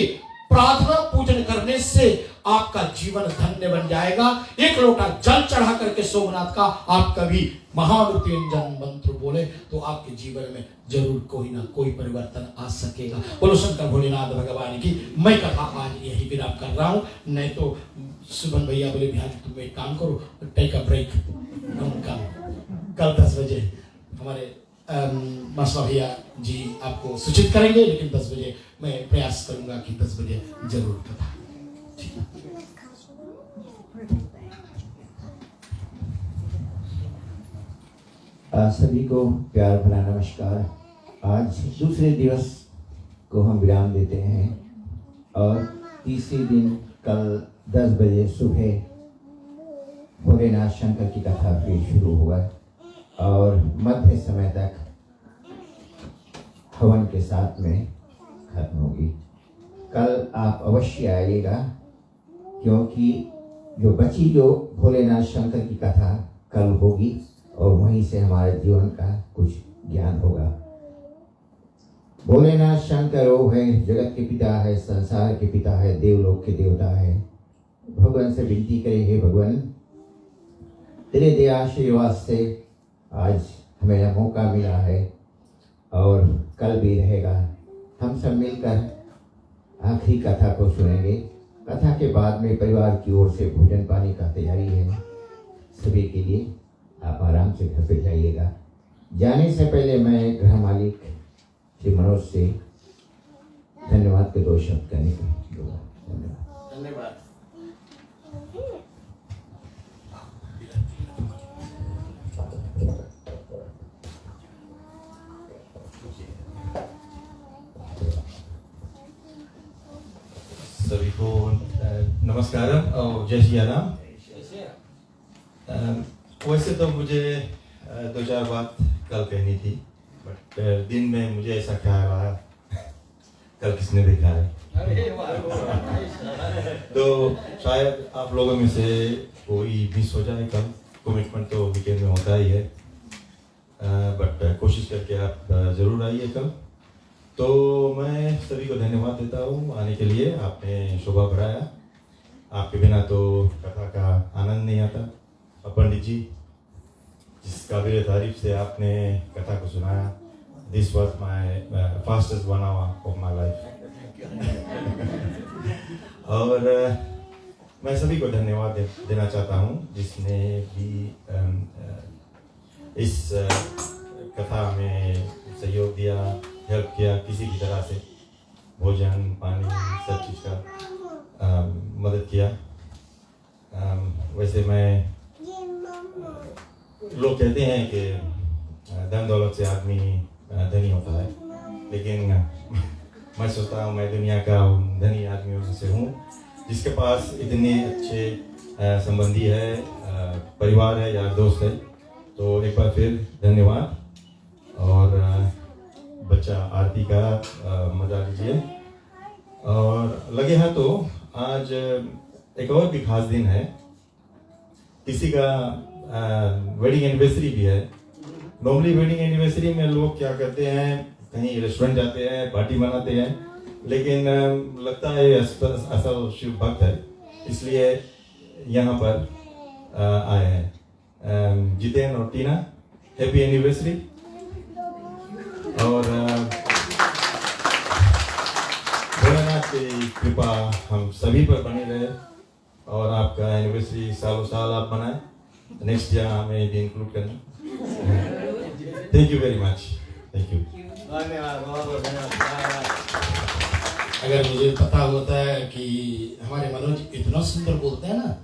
S1: प्रार्थना पूजन करने से आपका जीवन धन्य बन जाएगा। एक लोटा जल चढ़ा करके सोमनाथ का आप कभी महामृत्युंजय मंत्र बोले तो आपके जीवन में जरूर कोई ना कोई परिवर्तन आ सकेगा। बोलो शंकर भोलेनाथ भगवान की। मैं कथा आज यही विराम कर रहा हूं, नहीं तो सुमन भैया बोले बिहार तुम एक काम करो, टेक अ ब्रेक, कल 10 बजे हमारे मास्टर भैया जी आपको सूचित करेंगे, लेकिन 10 बजे मैं प्रयास करूंगा कि 10 बजे जरूर कथा।
S3: सभी को प्यार भरा नमस्कार। आज दूसरे दिवस को हम विराम देते हैं और तीसरे दिन कल 10 बजे सुबह भोलेनाथ शंकर की कथा फिर शुरू हुआ और मध्य समय तक हवन के साथ में खत्म होगी। कल आप अवश्य आइएगा, क्योंकि जो भोलेनाथ शंकर की कथा कल होगी और वहीं से हमारे जीवन का कुछ ज्ञान होगा। भोलेनाथ शंकर वो है, जगत के पिता है, संसार के पिता है, देवलोक के देवता है। भगवान से विनती करें, हे भगवान तेरे दया आशीर्वाद से आज हमें यह मौका मिला है और कल भी रहेगा। हम सब मिलकर आखिरी कथा को सुनेंगे। कथा के बाद में परिवार की ओर से भोजन पानी का तैयारी है सभी के लिए। आप आराम से घर पे जाइएगा। जाने से पहले मैं गृह मालिक श्री मनोज से धन्यवाद के 2 शब्द कहने को दूंगा। धन्यवाद।
S4: सभी को नमस्कारम और जय श्री राम। वैसे तो मुझे 2-4 बात कल कहनी थी, बट दिन में मुझे ऐसा ख्याल आया कल किसने देखा है तो शायद आप लोगों में से कोई मिस हो जाए। कल कमिटमेंट तो वीकेंड में होता ही है, बट कोशिश करके आप ज़रूर आइए कल। तो मैं सभी को धन्यवाद देता हूँ आने के लिए। आपने शोभा बढ़ाया, आपके बिना तो कथा का आनंद नहीं आता। और पंडित जी जिस काबिल तारीफ से आपने कथा को सुनाया, this was my fastest 1 hour of my life. और मैं सभी को धन्यवाद देना चाहता हूँ जिसने भी इस कथा में सहयोग दिया, हेल्प किया किसी भी तरह से, भोजन पानी सब चीज़ का मदद किया। वैसे मैं लोग कहते हैं कि धन दौलत से आदमी धनी होता है, लेकिन मैं सोचता हूँ मैं दुनिया का धनी आदमियों में से हूँ जिसके पास इतने अच्छे संबंधी है, परिवार है, यार दोस्त है। तो एक बार फिर धन्यवाद। और बच्चा आरती का मजा लीजिए। और लगे है तो आज एक और भी खास दिन है, किसी का वेडिंग एनिवर्सरी भी है। नॉर्मली वेडिंग एनिवर्सरी में लोग क्या करते हैं, कहीं रेस्टोरेंट जाते हैं, पार्टी मनाते हैं, लेकिन लगता है असल शिव भक्त है इसलिए यहाँ पर आए हैं। जितेन और टीना, हैप्पी एनिवर्सरी। और भोलेनाथ के कृपा हम सभी पर बनी रहे और आपका एनिवर्सरी सालों साल आप बनाए। नेक्स्ट ईयर हमें भी इंक्लूड करना। Thank you very much. Thank you.
S1: धन्यवाद, बहुत बहुत धन्यवाद। अगर मुझे पता होता है कि हमारे मनोज इतना सुंदर बोलते हैं ना,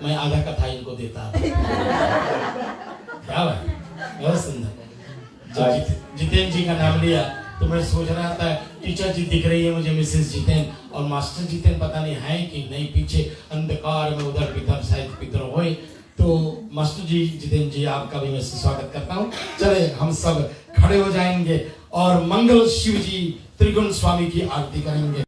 S1: मैं आधा कथा इनको देता। क्या बात, बहुत सुंदर। जब जितेंद्र जी का नाम लिया तो मैं सोच रहा था टीचर जी दिख रही है मुझे, मिसेस जितेंद्र, और मास्टर जितेंद्र पता नहीं है कि नहीं, पीछे अंधकार में उधर पितर शायद पितर होए। तो मास्टर जी जितेंद्र जी आपका भी मैं स्वागत करता हूँ। चले हम सब खड़े हो जाएंगे और मंगल शिव जी त्रिगुण स्वामी की आरती करेंगे।